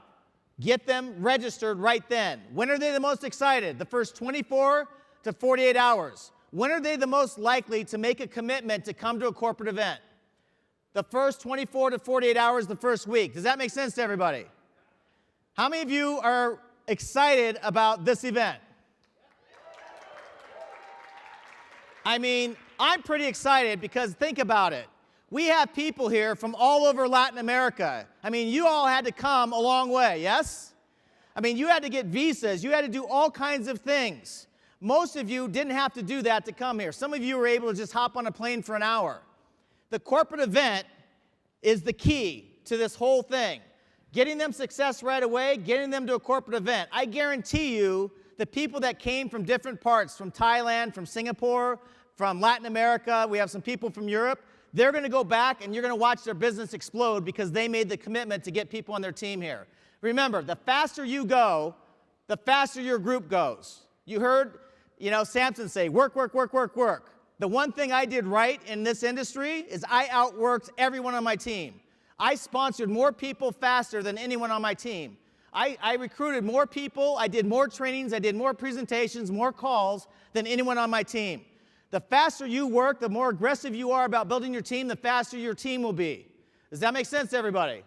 Get them registered right then. When are they the most excited? The first 24 to 48 hours. When are they the most likely to make a commitment to come to a corporate event? The first 24 to 48 hours the first week. Does that make sense to everybody? How many of you are excited about this event? I mean, I'm pretty excited because think about it. We have people here from all over Latin America. I mean, you all had to come a long way, yes? I mean, you had to get visas. You had to do all kinds of things. Most of you didn't have to do that to come here. Some of you were able to just hop on a plane for an hour. The corporate event is the key to this whole thing. Getting them success right away, getting them to a corporate event. I guarantee you the people that came from different parts, from Thailand, from Singapore, from Latin America, we have some people from Europe, they're going to go back and you're going to watch their business explode because they made the commitment to get people on their team here. Remember, the faster you go, the faster your group goes. You heard, Samson say, work, work, work, work, work. The one thing I did right in this industry is I outworked everyone on my team. I sponsored more people faster than anyone on my team. I recruited more people, I did more trainings, I did more presentations, more calls than anyone on my team. The faster you work, the more aggressive you are about building your team, the faster your team will be. Does that make sense to everybody?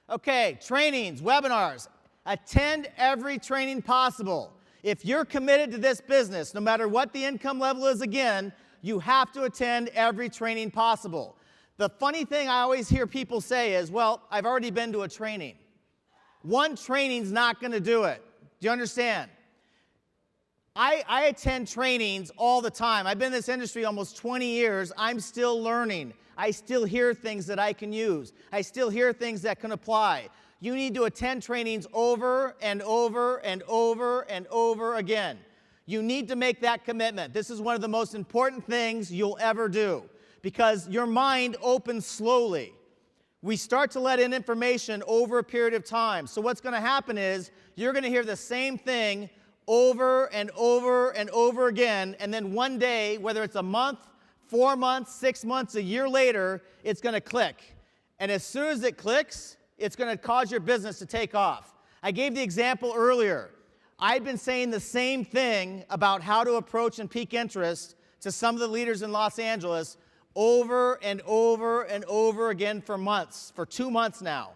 Okay, trainings, webinars. Attend every training possible. If you're committed to this business, no matter what the income level is again, you have to attend every training possible. The funny thing I always hear people say is, well, I've already been to a training. One training's not going to do it. Do you understand? I attend trainings all the time. I've been in this industry almost 20 years. I'm still learning. I still hear things that I can use. I still hear things that can apply. You need to attend trainings over and over and over and over again. You need to make that commitment. This is one of the most important things you'll ever do because your mind opens slowly. We start to let in information over a period of time. So what's going to happen is you're going to hear the same thing over and over and over again, and then one day, whether it's a month, 4 months, 6 months, a year later, it's going to click. And as soon as it clicks, it's going to cause your business to take off. I gave the example earlier. I've been saying the same thing about how to approach and pique interest to some of the leaders in Los Angeles over and over and over again for months, for 2 months now.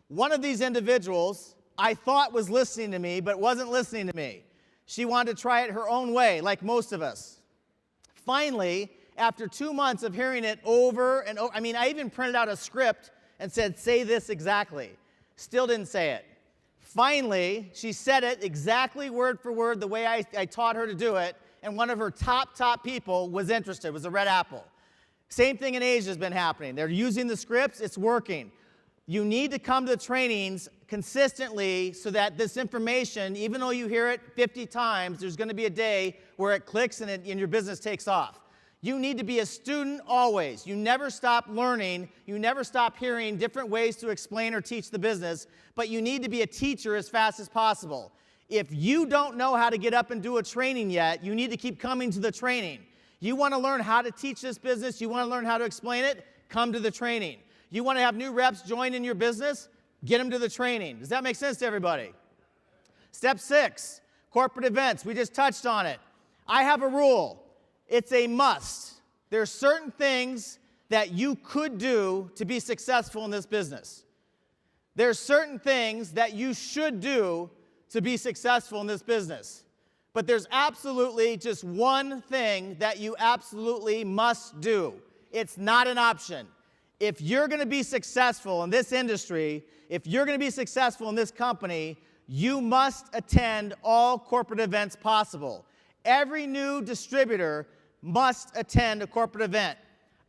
One of these individuals I thought was listening to me, but wasn't listening to me. She wanted to try it her own way, like most of us. Finally, after 2 months of hearing it over and over, I even printed out a script and said, say this exactly. Still didn't say it. Finally, she said it exactly word for word the way I taught her to do it, and one of her top people was interested, was a red apple. Same thing in Asia has been happening. They're using the scripts, it's working. You need to come to the trainings consistently so that this information, even though you hear it 50 times, there's going to be a day where it clicks and your business takes off. You need to be a student always. You never stop learning. You never stop hearing different ways to explain or teach the business, but you need to be a teacher as fast as possible. If you don't know how to get up and do a training yet, you need to keep coming to the training. You want to learn how to teach this business, you want to learn how to explain it, come to the training. You want to have new reps join in your business, get them to the training. Does that make sense to everybody? Step 6, corporate events. We just touched on it. I have a rule. It's a must. There are certain things that you could do to be successful in this business. There are certain things that you should do to be successful in this business. But there's absolutely just one thing that you absolutely must do. It's not an option. If you're going to be successful in this industry, if you're going to be successful in this company, you must attend all corporate events possible. Every new distributor must attend a corporate event.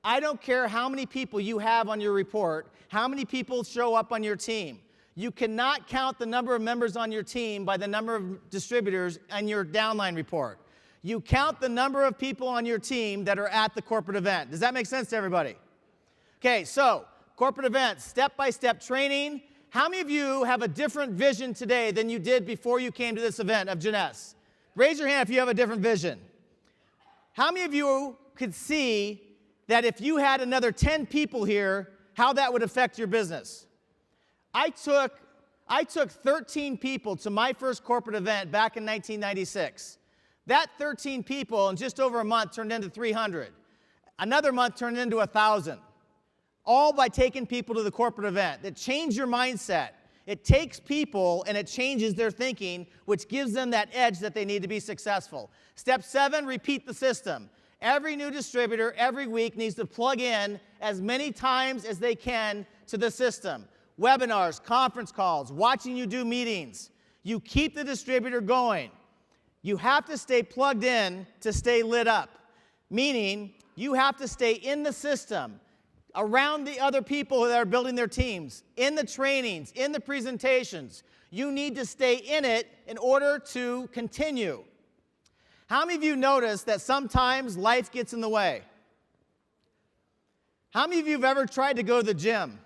I don't care how many people you have on your report, how many people show up on your team. You cannot count the number of members on your team by the number of distributors on your downline report. You count the number of people on your team that are at the corporate event. Does that make sense to everybody? Okay, so corporate events, step-by-step training. How many of you have a different vision today than you did before you came to this event of Jeunesse? Raise your hand if you have a different vision. How many of you could see that if you had another 10 people here, how that would affect your business? I took 13 people to my first corporate event back in 1996. That 13 people in just over a month turned into 300. Another month turned into 1,000. All by taking people to the corporate event. That changed your mindset. It takes people and it changes their thinking, which gives them that edge that they need to be successful. Step 7, repeat the system. Every new distributor every week needs to plug in as many times as they can to the system. Webinars, conference calls, watching you do meetings. You keep the distributor going. You have to stay plugged in to stay lit up, meaning you have to stay in the system, around the other people that are building their teams, in the trainings, in the presentations. You need to stay in it in order to continue. How many of you notice that sometimes life gets in the way? How many of you have ever tried to go to the gym?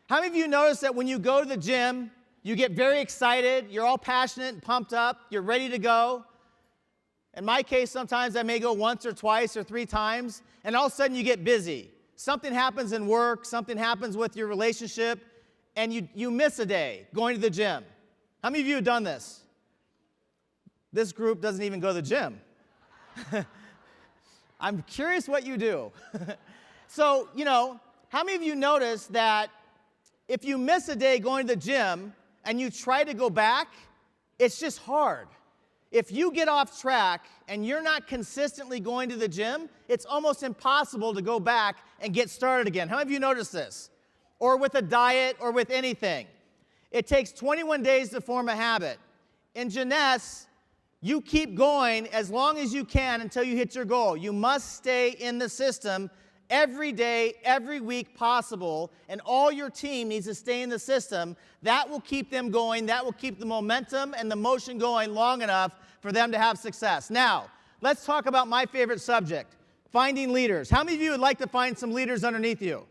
How many of you notice that when you go to the gym, you get very excited, you're all passionate and pumped up, you're ready to go? In my case, sometimes I may go once or twice or 3 times, and all of a sudden you get busy. Something happens in work, something happens with your relationship, and you miss a day going to the gym. How many of you have done this? This group doesn't even go to the gym. I'm curious what you do. So, how many of you notice that if you miss a day going to the gym and you try to go back, it's just hard. If you get off track and you're not consistently going to the gym, it's almost impossible to go back and get started again. How many of you noticed this? Or with a diet or with anything. It takes 21 days to form a habit. In Jeunesse, you keep going as long as you can until you hit your goal. You must stay in the system every day, every week possible, and all your team needs to stay in the system. That will keep them going. That will keep the momentum and the motion going long enough for them to have success. Now, let's talk about my favorite subject, finding leaders. How many of you would like to find some leaders underneath you?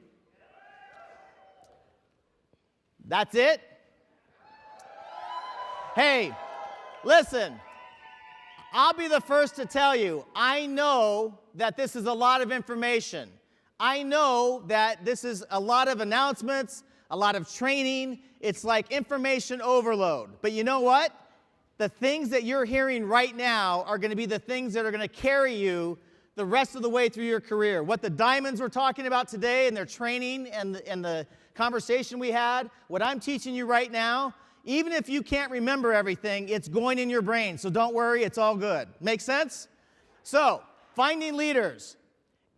That's it? Hey, listen. I'll be the first to tell you, I know that this is a lot of information. I know that this is a lot of announcements, a lot of training. It's like information overload. But you know what? The things that you're hearing right now are going to be the things that are going to carry you the rest of the way through your career. What the diamonds were talking about today and their training and the conversation we had, what I'm teaching you right now, even if you can't remember everything, it's going in your brain. So don't worry, it's all good. Make sense? So, finding leaders.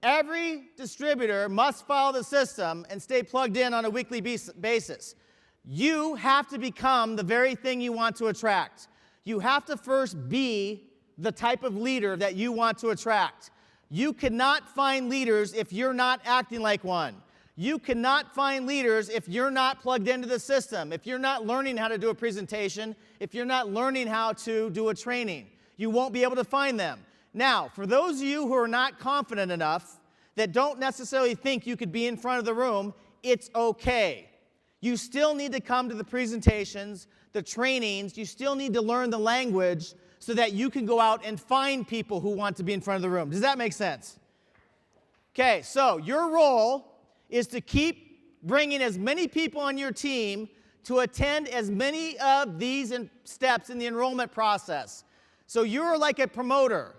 Every distributor must follow the system and stay plugged in on a weekly basis. You have to become the very thing you want to attract. You have to first be the type of leader that you want to attract. You cannot find leaders if you're not acting like one. You cannot find leaders if you're not plugged into the system, if you're not learning how to do a presentation, if you're not learning how to do a training. You won't be able to find them. Now, for those of you who are not confident enough, that don't necessarily think you could be in front of the room, it's okay. You still need to come to the presentations, the trainings. You still need to learn the language so that you can go out and find people who want to be in front of the room. Does that make sense? Okay, so your role is to keep bringing as many people on your team to attend as many of these steps in the enrollment process. So you're like a promoter.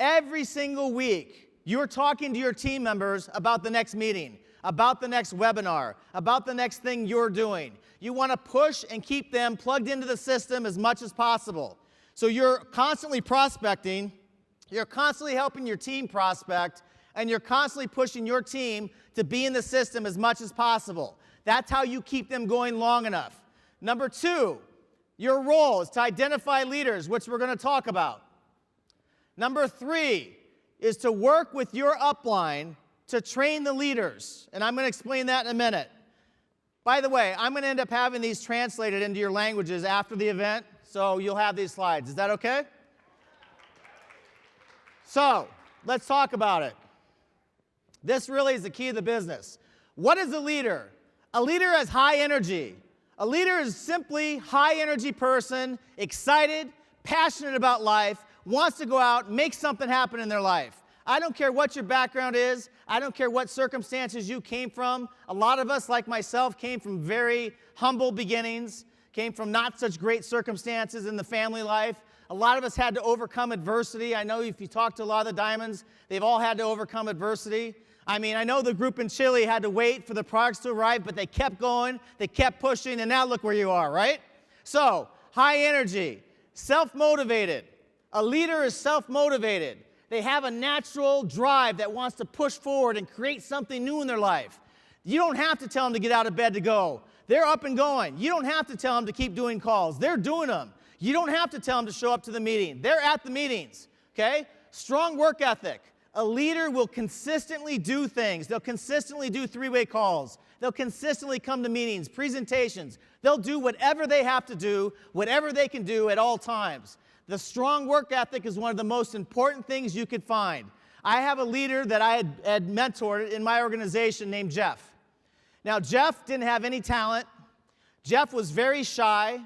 Every single week, you're talking to your team members about the next meeting, about the next webinar, about the next thing you're doing. You want to push and keep them plugged into the system as much as possible. So you're constantly prospecting, you're constantly helping your team prospect, and you're constantly pushing your team to be in the system as much as possible. That's how you keep them going long enough. Number 2, your role is to identify leaders, which we're going to talk about. Number 3 is to work with your upline to train the leaders, and I'm going to explain that in a minute. By the way, I'm going to end up having these translated into your languages after the event, so you'll have these slides. Is that okay? So, let's talk about it. This really is the key of the business. What is a leader? A leader has high energy. A leader is simply high energy person, excited, passionate about life, wants to go out, make something happen in their life. I don't care what your background is. I don't care what circumstances you came from. A lot of us, like myself, came from very humble beginnings, came from not such great circumstances in the family life. A lot of us had to overcome adversity. I know if you talk to a lot of the diamonds, they've all had to overcome adversity. I mean, I know the group in Chile had to wait for the products to arrive, but they kept going, they kept pushing, and now look where you are, right? So, high energy, self-motivated. A leader is self-motivated. They have a natural drive that wants to push forward and create something new in their life. You don't have to tell them to get out of bed to go. They're up and going. You don't have to tell them to keep doing calls. They're doing them. You don't have to tell them to show up to the meeting. They're at the meetings, okay? Strong work ethic. A leader will consistently do things. They'll consistently do three-way calls. They'll consistently come to meetings, presentations. They'll do whatever they have to do, whatever they can do at all times. The strong work ethic is one of the most important things you could find. I have a leader that I had mentored in my organization named Jeff. Now, Jeff didn't have any talent. Jeff was very shy.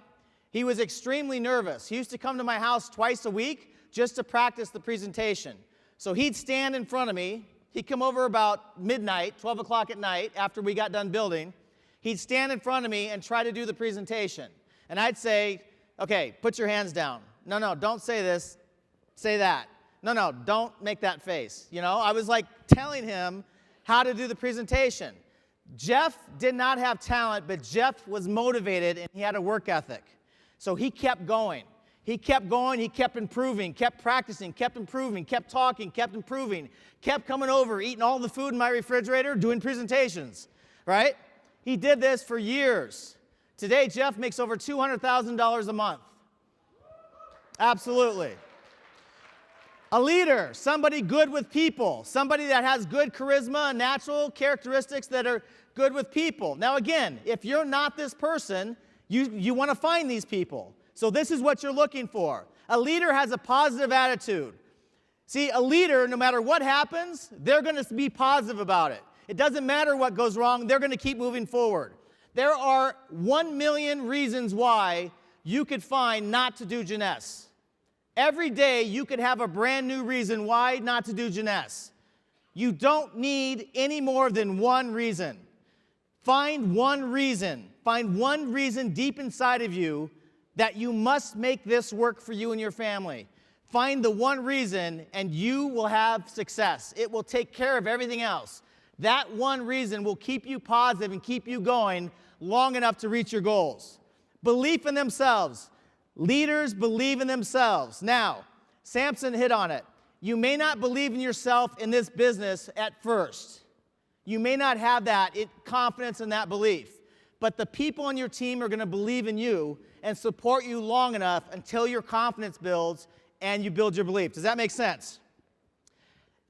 He was extremely nervous. He used to come to my house twice a week just to practice the presentation. So he'd stand in front of me. He'd come over about midnight, 12 o'clock at night, after we got done building. He'd stand in front of me and try to do the presentation. And I'd say, okay, put your hands down. No, don't say this. Say that. No, don't make that face. You know, I was like telling him how to do the presentation. Jeff did not have talent, but Jeff was motivated and he had a work ethic. So he kept going. He kept going, he kept improving, kept practicing, kept improving, kept talking, kept improving, kept coming over, eating all the food in my refrigerator, doing presentations, right? He did this for years. Today, Jeff makes over $200,000 a month. Absolutely. A leader, somebody good with people, somebody that has good charisma and natural characteristics that are good with people. Now again, if you're not this person, you want to find these people. So this is what you're looking for. A leader has a positive attitude. See, a leader, no matter what happens, they're going to be positive about it. It doesn't matter what goes wrong, they're going to keep moving forward. There are 1 million reasons why you could find not to do Jeunesse. Every day, you could have a brand new reason why not to do Jeunesse. You don't need any more than one reason. Find one reason. Find one reason deep inside of you that you must make this work for you and your family. Find the one reason, and you will have success. It will take care of everything else. That one reason will keep you positive and keep you going long enough to reach your goals. Belief in themselves. Leaders believe in themselves. Now, Samson hit on it. You may not believe in yourself in this business at first. You may not have that confidence in that belief. But the people on your team are going to believe in you and support you long enough until your confidence builds and you build your belief. Does that make sense?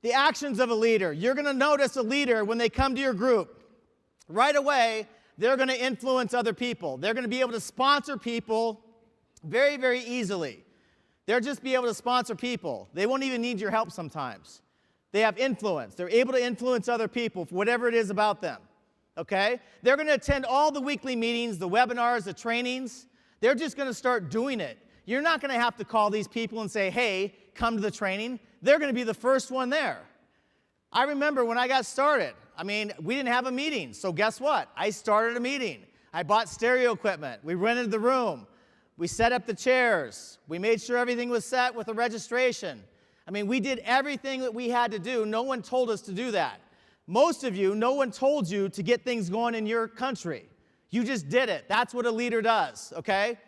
The actions of a leader. You're going to notice a leader when they come to your group. Right away, they're going to influence other people. They're going to be able to sponsor people very, very easily. They'll just be able to sponsor people. They won't even need your help sometimes. They have influence. They're able to influence other people for whatever it is about them. Okay? They're going to attend all the weekly meetings, the webinars, the trainings. They're just going to start doing it. You're not going to have to call these people and say, hey, come to the training. They're going to be the first one there. I remember when I got started, we didn't have a meeting. So guess what? I started a meeting. I bought stereo equipment. We rented the room. We set up the chairs. We made sure everything was set with a registration. We did everything that we had to do. No one told us to do that. Most of you, no one told you to get things going in your country. You just did it. That's what a leader does, okay?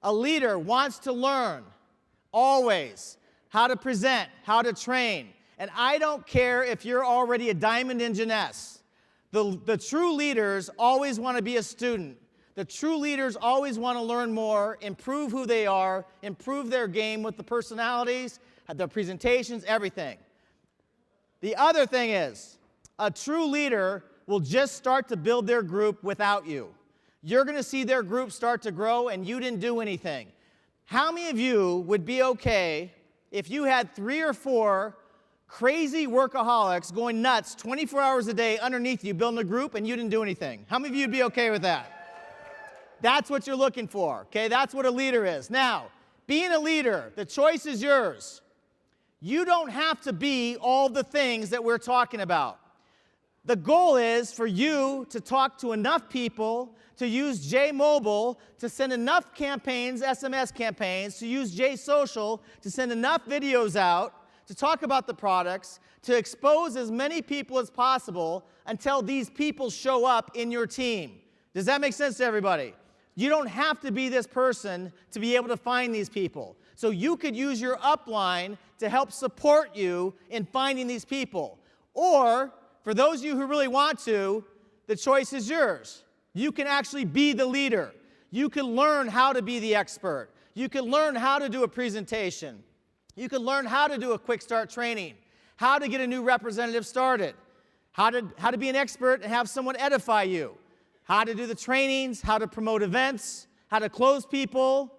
A leader wants to learn, always, how to present, how to train. And I don't care if you're already a diamond in Jeunesse. The true leaders always want to be a student. The true leaders always want to learn more, improve who they are, improve their game with the personalities, the presentations, everything. The other thing is, a true leader will just start to build their group without you. You're going to see their group start to grow and you didn't do anything. How many of you would be okay if you had 3 or 4 crazy workaholics going nuts 24 hours a day underneath you building a group and you didn't do anything? How many of you would be okay with that? That's what you're looking for, okay? That's what a leader is. Now, being a leader, the choice is yours. You don't have to be all the things that we're talking about. The goal is for you to talk to enough people, to use J-Mobile, to send enough campaigns, SMS campaigns, to use J-Social, to send enough videos out, to talk about the products, to expose as many people as possible until these people show up in your team. Does that make sense to everybody? You don't have to be this person to be able to find these people. So you could use your upline to help support you in finding these people. Or, for those of you who really want to, the choice is yours. You can actually be the leader. You can learn how to be the expert. You can learn how to do a presentation. You can learn how to do a quick start training, how to get a new representative started, how to be an expert and have someone edify you, how to do the trainings, how to promote events, how to close people,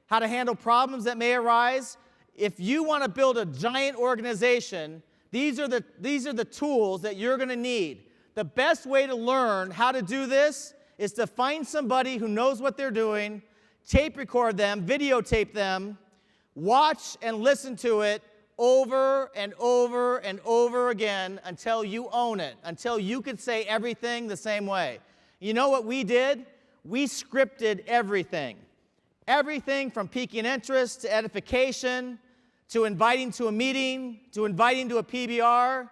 how to handle problems that may arise. If you want to build a giant organization, these are the tools that you're going to need. The best way to learn how to do this is to find somebody who knows what they're doing, tape record them, videotape them, watch and listen to it over and over and over again until you own it, until you can say everything the same way. You know what we did? We scripted everything. Everything from piquing interest to edification, to inviting to a meeting, to inviting to a PBR,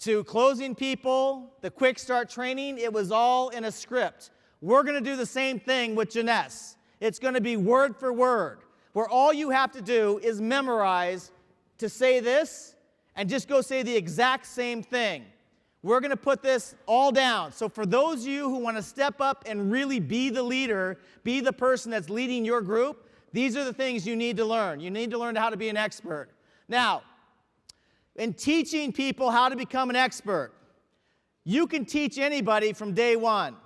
to closing people, the quick start training, it was all in a script. We're going to do the same thing with Jeunesse. It's going to be word for word, where all you have to do is memorize to say this and just go say the exact same thing. We're going to put this all down. So for those of you who want to step up and really be the leader, be the person that's leading your group, these are the things you need to learn. You need to learn how to be an expert. Now, in teaching people how to become an expert, you can teach anybody from day one.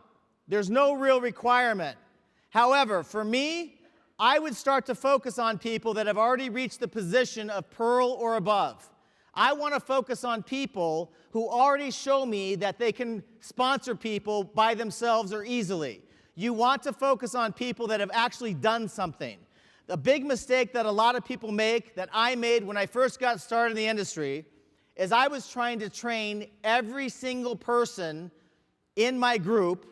There's no real requirement. However, for me, I would start to focus on people that have already reached the position of pearl or above. I want to focus on people who already show me that they can sponsor people by themselves or easily. You want to focus on people that have actually done something. The big mistake that a lot of people make, that I made when I first got started in the industry, is I was trying to train every single person in my group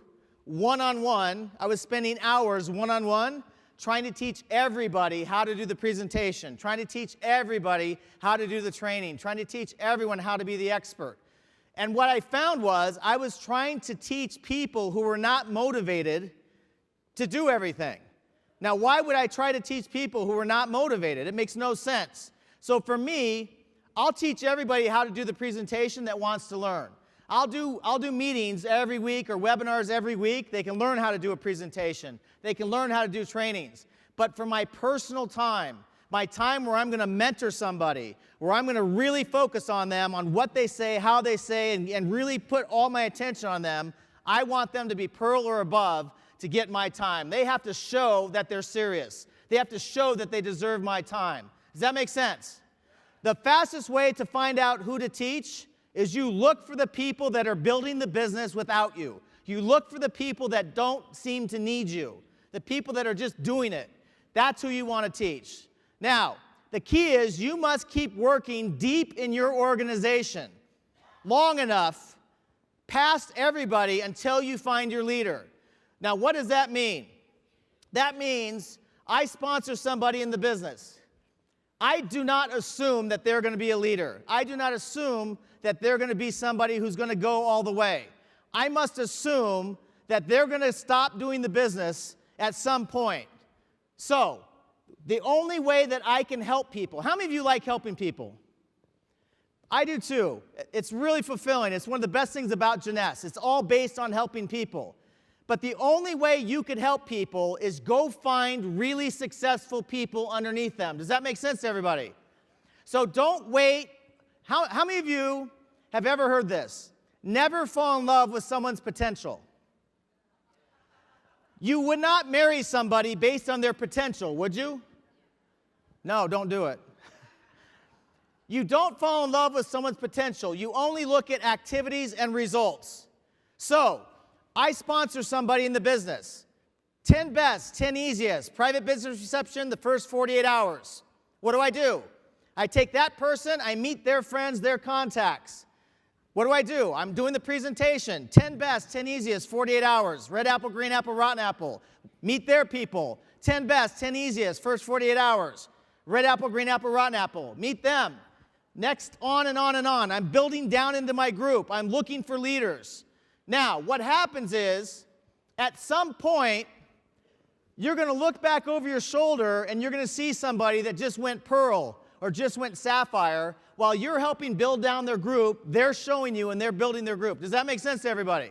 one-on-one. I was spending hours one-on-one trying to teach everybody how to do the presentation, trying to teach everybody how to do the training, trying to teach everyone how to be the expert. And what I found was I was trying to teach people who were not motivated to do everything. Now, why would I try to teach people who were not motivated? It makes no sense. So for me, I'll teach everybody how to do the presentation that wants to learn. I'll do meetings every week or webinars every week. They can learn how to do a presentation. They can learn how to do trainings. But for my personal time, my time where I'm going to mentor somebody, where I'm going to really focus on them, on what they say, how they say, and really put all my attention on them, I want them to be pearl or above to get my time. They have to show that they're serious. They have to show that they deserve my time. Does that make sense? The fastest way to find out who to teach is you look for the people that are building the business without you. You look for the people that don't seem to need you, the people that are just doing it. That's who you want to teach. Now, the key is you must keep working deep in your organization long enough past everybody until you find your leader. Now, what does that mean? That means I sponsor somebody in the business. I do not assume that they're going to be a leader. I do not assume that they're going to be somebody who's going to go all the way. I must assume that they're going to stop doing the business at some point. So, the only way that I can help people, how many of you like helping people? I do too. It's really fulfilling. It's one of the best things about Jeunesse. It's all based on helping people. But the only way you could help people is go find really successful people underneath them. Does that make sense to everybody? So don't wait. How many of you have ever heard this? Never fall in love with someone's potential. You would not marry somebody based on their potential, would you? No, don't do it. You don't fall in love with someone's potential. You only look at activities and results. So, I sponsor somebody in the business. 10 best, 10 easiest, private business reception the first 48 hours. What do? I take that person, I meet their friends, their contacts. What do? I'm doing the presentation. 10 best, 10 easiest, 48 hours. Red apple, green apple, rotten apple. Meet their people. 10 best, 10 easiest, first 48 hours. Red apple, green apple, rotten apple. Meet them. Next, on and on and on. I'm building down into my group. I'm looking for leaders. Now, what happens is, at some point, you're going to look back over your shoulder and you're going to see somebody that just went pearl or just went sapphire. While you're helping build down their group, they're showing you and they're building their group. Does that make sense to everybody?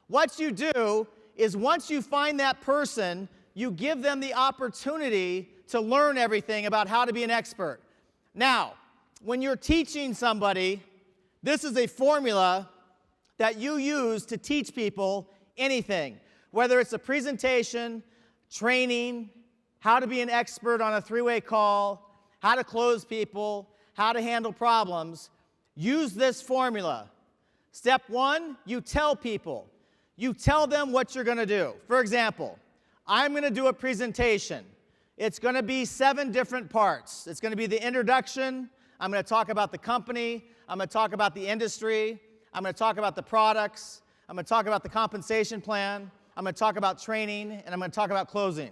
What you do is once you find that person, you give them the opportunity to learn everything about how to be an expert. Now, when you're teaching somebody, this is a formula that you use to teach people anything, whether it's a presentation, training, how to be an expert on a three-way call, how to close people, how to handle problems. Use this formula. Step one, you tell people. You tell them what you're going to do. For example, I'm going to do a presentation. It's going to be 7 different parts. It's going to be the introduction. I'm going to talk about the company. I'm going to talk about the industry. I'm going to talk about the products. I'm going to talk about the compensation plan. I'm going to talk about training, and I'm going to talk about closing.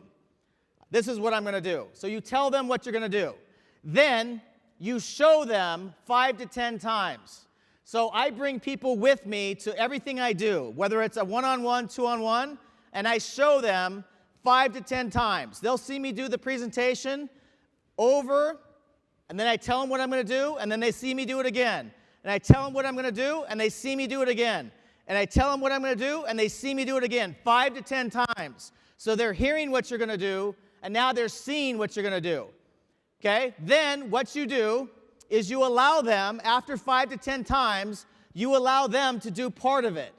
This is what I'm going to do. So you tell them what you're going to do. Then you show them 5 to 10 times. So I bring people with me to everything I do, whether it's a one-on-one, two-on-one, and I show them 5 to 10 times. They'll see me do the presentation over, and then I tell them what I'm going to do, and then they see me do it again. And I tell them what I'm going to do, and they see me do it again. And I tell them what I'm going to do, and they see me do it again, 5 to 10 times. So they're hearing what you're going to do, and now they're seeing what you're going to do. Okay? Then what you do is you allow them, after 5 to 10 times, you allow them to do part of it.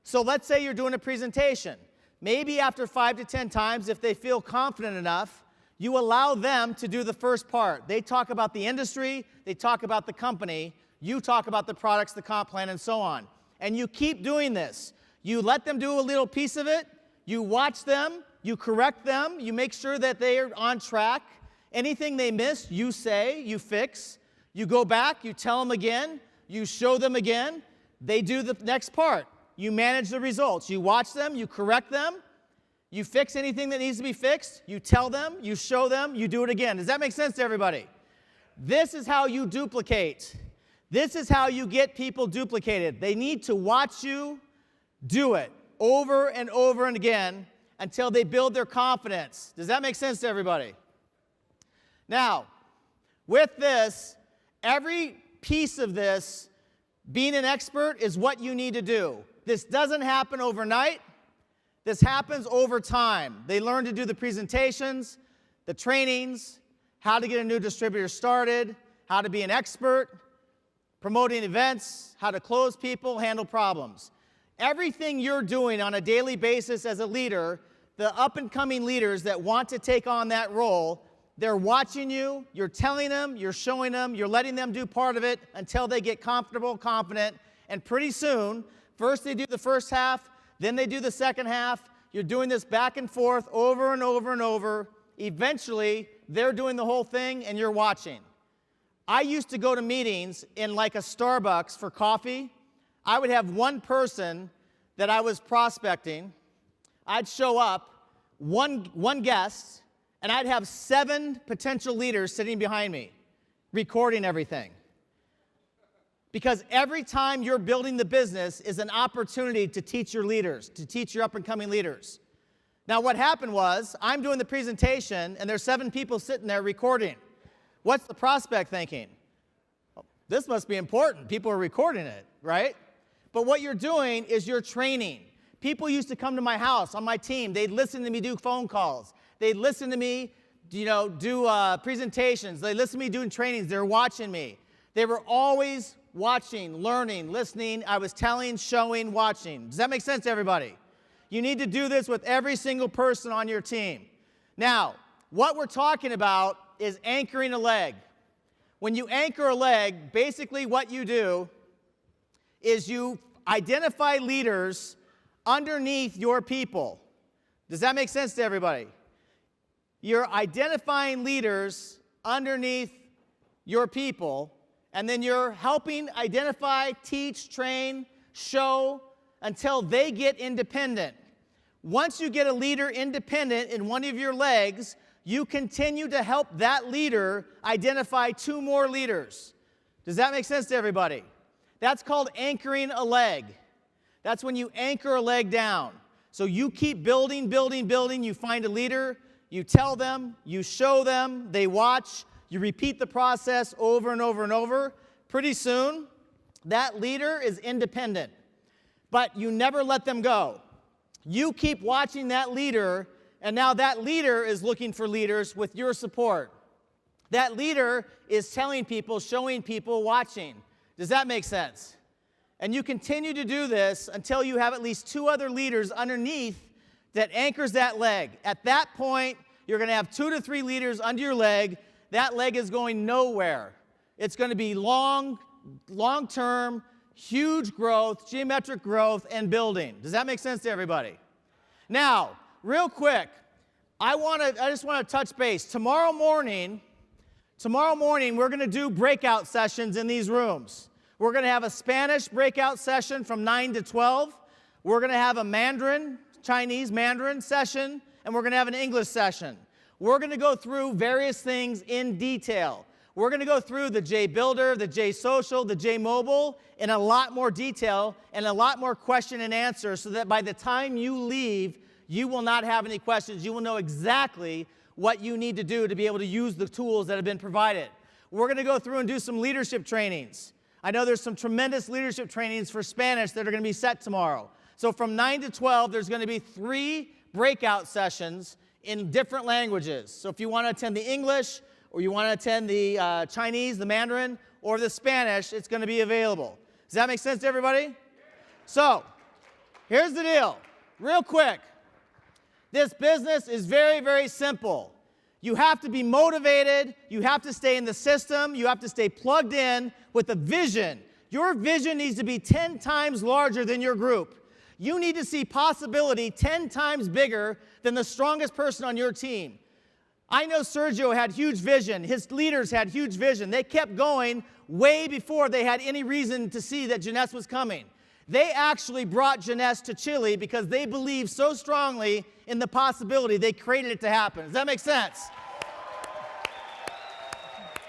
So let's say you're doing a presentation. Maybe after 5 to 10 times, if they feel confident enough, you allow them to do the first part. They talk about the industry, they talk about the company, you talk about the products, the comp plan, and so on. And you keep doing this. You let them do a little piece of it, you watch them, you correct them, you make sure that they are on track. Anything they miss, you say, you fix. You go back, you tell them again, you show them again, they do the next part. You manage the results. You watch them, you correct them, you fix anything that needs to be fixed, you tell them, you show them, you do it again. Does that make sense to everybody? This is how you duplicate. This is how you get people duplicated. They need to watch you do it over and over and again until they build their confidence. Does that make sense to everybody? Now, with this, every piece of this, being an expert, is what you need to do. This doesn't happen overnight. This happens over time. They learn to do the presentations, the trainings, how to get a new distributor started, how to be an expert, promoting events, how to close people, handle problems. Everything you're doing on a daily basis as a leader, the up-and-coming leaders that want to take on that role, they're watching you, you're telling them, you're showing them, you're letting them do part of it until they get comfortable, confident, and pretty soon, first they do the first half, then they do the second half. You're doing this back and forth over and over and over. Eventually, they're doing the whole thing and you're watching. I used to go to meetings in like a Starbucks for coffee. I would have one person that I was prospecting. I'd show up, one guest, and I'd have 7 potential leaders sitting behind me, recording everything. Because every time you're building the business is an opportunity to teach your leaders, to teach your up-and-coming leaders. Now, what happened was, I'm doing the presentation, and there's 7 people sitting there recording. What's the prospect thinking? Oh, this must be important. People are recording it, right? But what you're doing is you're training. People used to come to my house on my team. They'd listen to me do phone calls. They'd listen to me, do presentations. They listen to me doing trainings. They're watching me. They were always watching, learning, listening. I was telling, showing, watching. Does that make sense to everybody? You need to do this with every single person on your team. Now, what we're talking about is anchoring a leg. When you anchor a leg, basically what you do is you identify leaders underneath your people. Does that make sense to everybody? You're identifying leaders underneath your people, and then you're helping identify, teach, train, show until they get independent. Once you get a leader independent in one of your legs, you continue to help that leader identify 2 more leaders. Does that make sense to everybody? That's called anchoring a leg. That's when you anchor a leg down. So you keep building, building, building. You find a leader, you tell them, you show them, they watch, you repeat the process over and over and over. Pretty soon, that leader is independent. But you never let them go. You keep watching that leader And now that leader is looking for leaders with your support. That leader is telling people, showing people, watching. Does that make sense? And you continue to do this until you have at least 2 other leaders underneath that anchors that leg. At that point, you're going to have 2 to 3 leaders under your leg. That leg is going nowhere. It's going to be long-term, huge growth, geometric growth, and building. Does that make sense to everybody? Now, real quick, I just want to touch base. Tomorrow morning, we're going to do breakout sessions in these rooms. We're going to have a Spanish breakout session from 9 to 12. We're going to have a Chinese Mandarin session, and we're going to have an English session. We're going to go through various things in detail. We're going to go through the J Builder, the J Social, the J Mobile in a lot more detail and a lot more question and answer so that by the time you leave, you will not have any questions. You will know exactly what you need to do to be able to use the tools that have been provided. We're going to go through and do some leadership trainings. I know there's some tremendous leadership trainings for Spanish that are going to be set tomorrow. So from 9 to 12, there's going to be 3 breakout sessions in different languages. So if you want to attend the English, or you want to attend the Chinese, the Mandarin, or the Spanish, it's going to be available. Does that make sense to everybody? So here's the deal, real quick. This business is very, very simple. You have to be motivated. You have to stay in the system. You have to stay plugged in with a vision. Your vision needs to be 10 times larger than your group. You need to see possibility 10 times bigger than the strongest person on your team. I know Sergio had huge vision. His leaders had huge vision. They kept going way before they had any reason to see that Jeunesse was coming. They actually brought Jeunesse to Chile because they believed so strongly in the possibility they created it to happen. Does that make sense?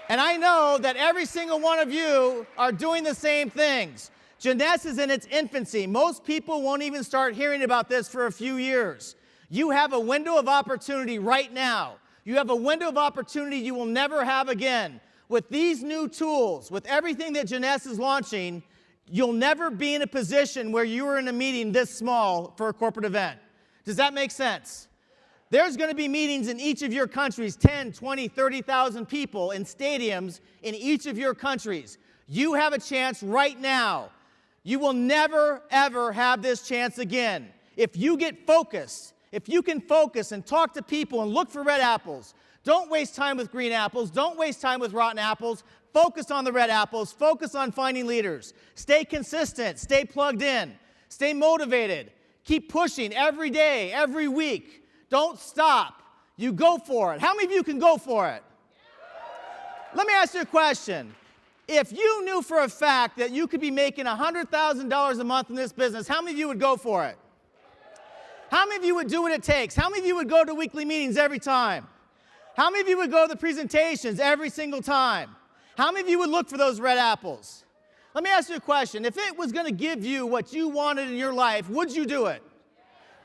And I know that every single one of you are doing the same things. Jeunesse is in its infancy. Most people won't even start hearing about this for a few years. You have a window of opportunity right now. You have a window of opportunity you will never have again. With these new tools, with everything that Jeunesse is launching, you'll never be in a position where you are in a meeting this small for a corporate event. Does that make sense? There's going to be meetings in each of your countries, 10, 20, 30,000 people in stadiums in each of your countries. You have a chance right now. You will never, ever have this chance again. If you get focused, if you can focus and talk to people and look for red apples, don't waste time with green apples, don't waste time with rotten apples, focus on the red apples, focus on finding leaders. Stay consistent, stay plugged in, stay motivated, keep pushing every day, every week. Don't stop. You go for it. How many of you can go for it? Let me ask you a question. If you knew for a fact that you could be making $100,000 a month in this business, how many of you would go for it? How many of you would do what it takes? How many of you would go to weekly meetings every time? How many of you would go to the presentations every single time? How many of you would look for those red apples? Let me ask you a question. If it was going to give you what you wanted in your life, would you do it?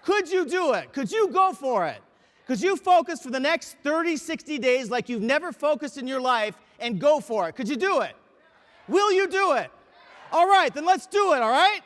Could you do it? Could you go for it? Could you focus for the next 30, 60 days like you've never focused in your life and go for it? Could you do it? Will you do it? All right, then let's do it, all right?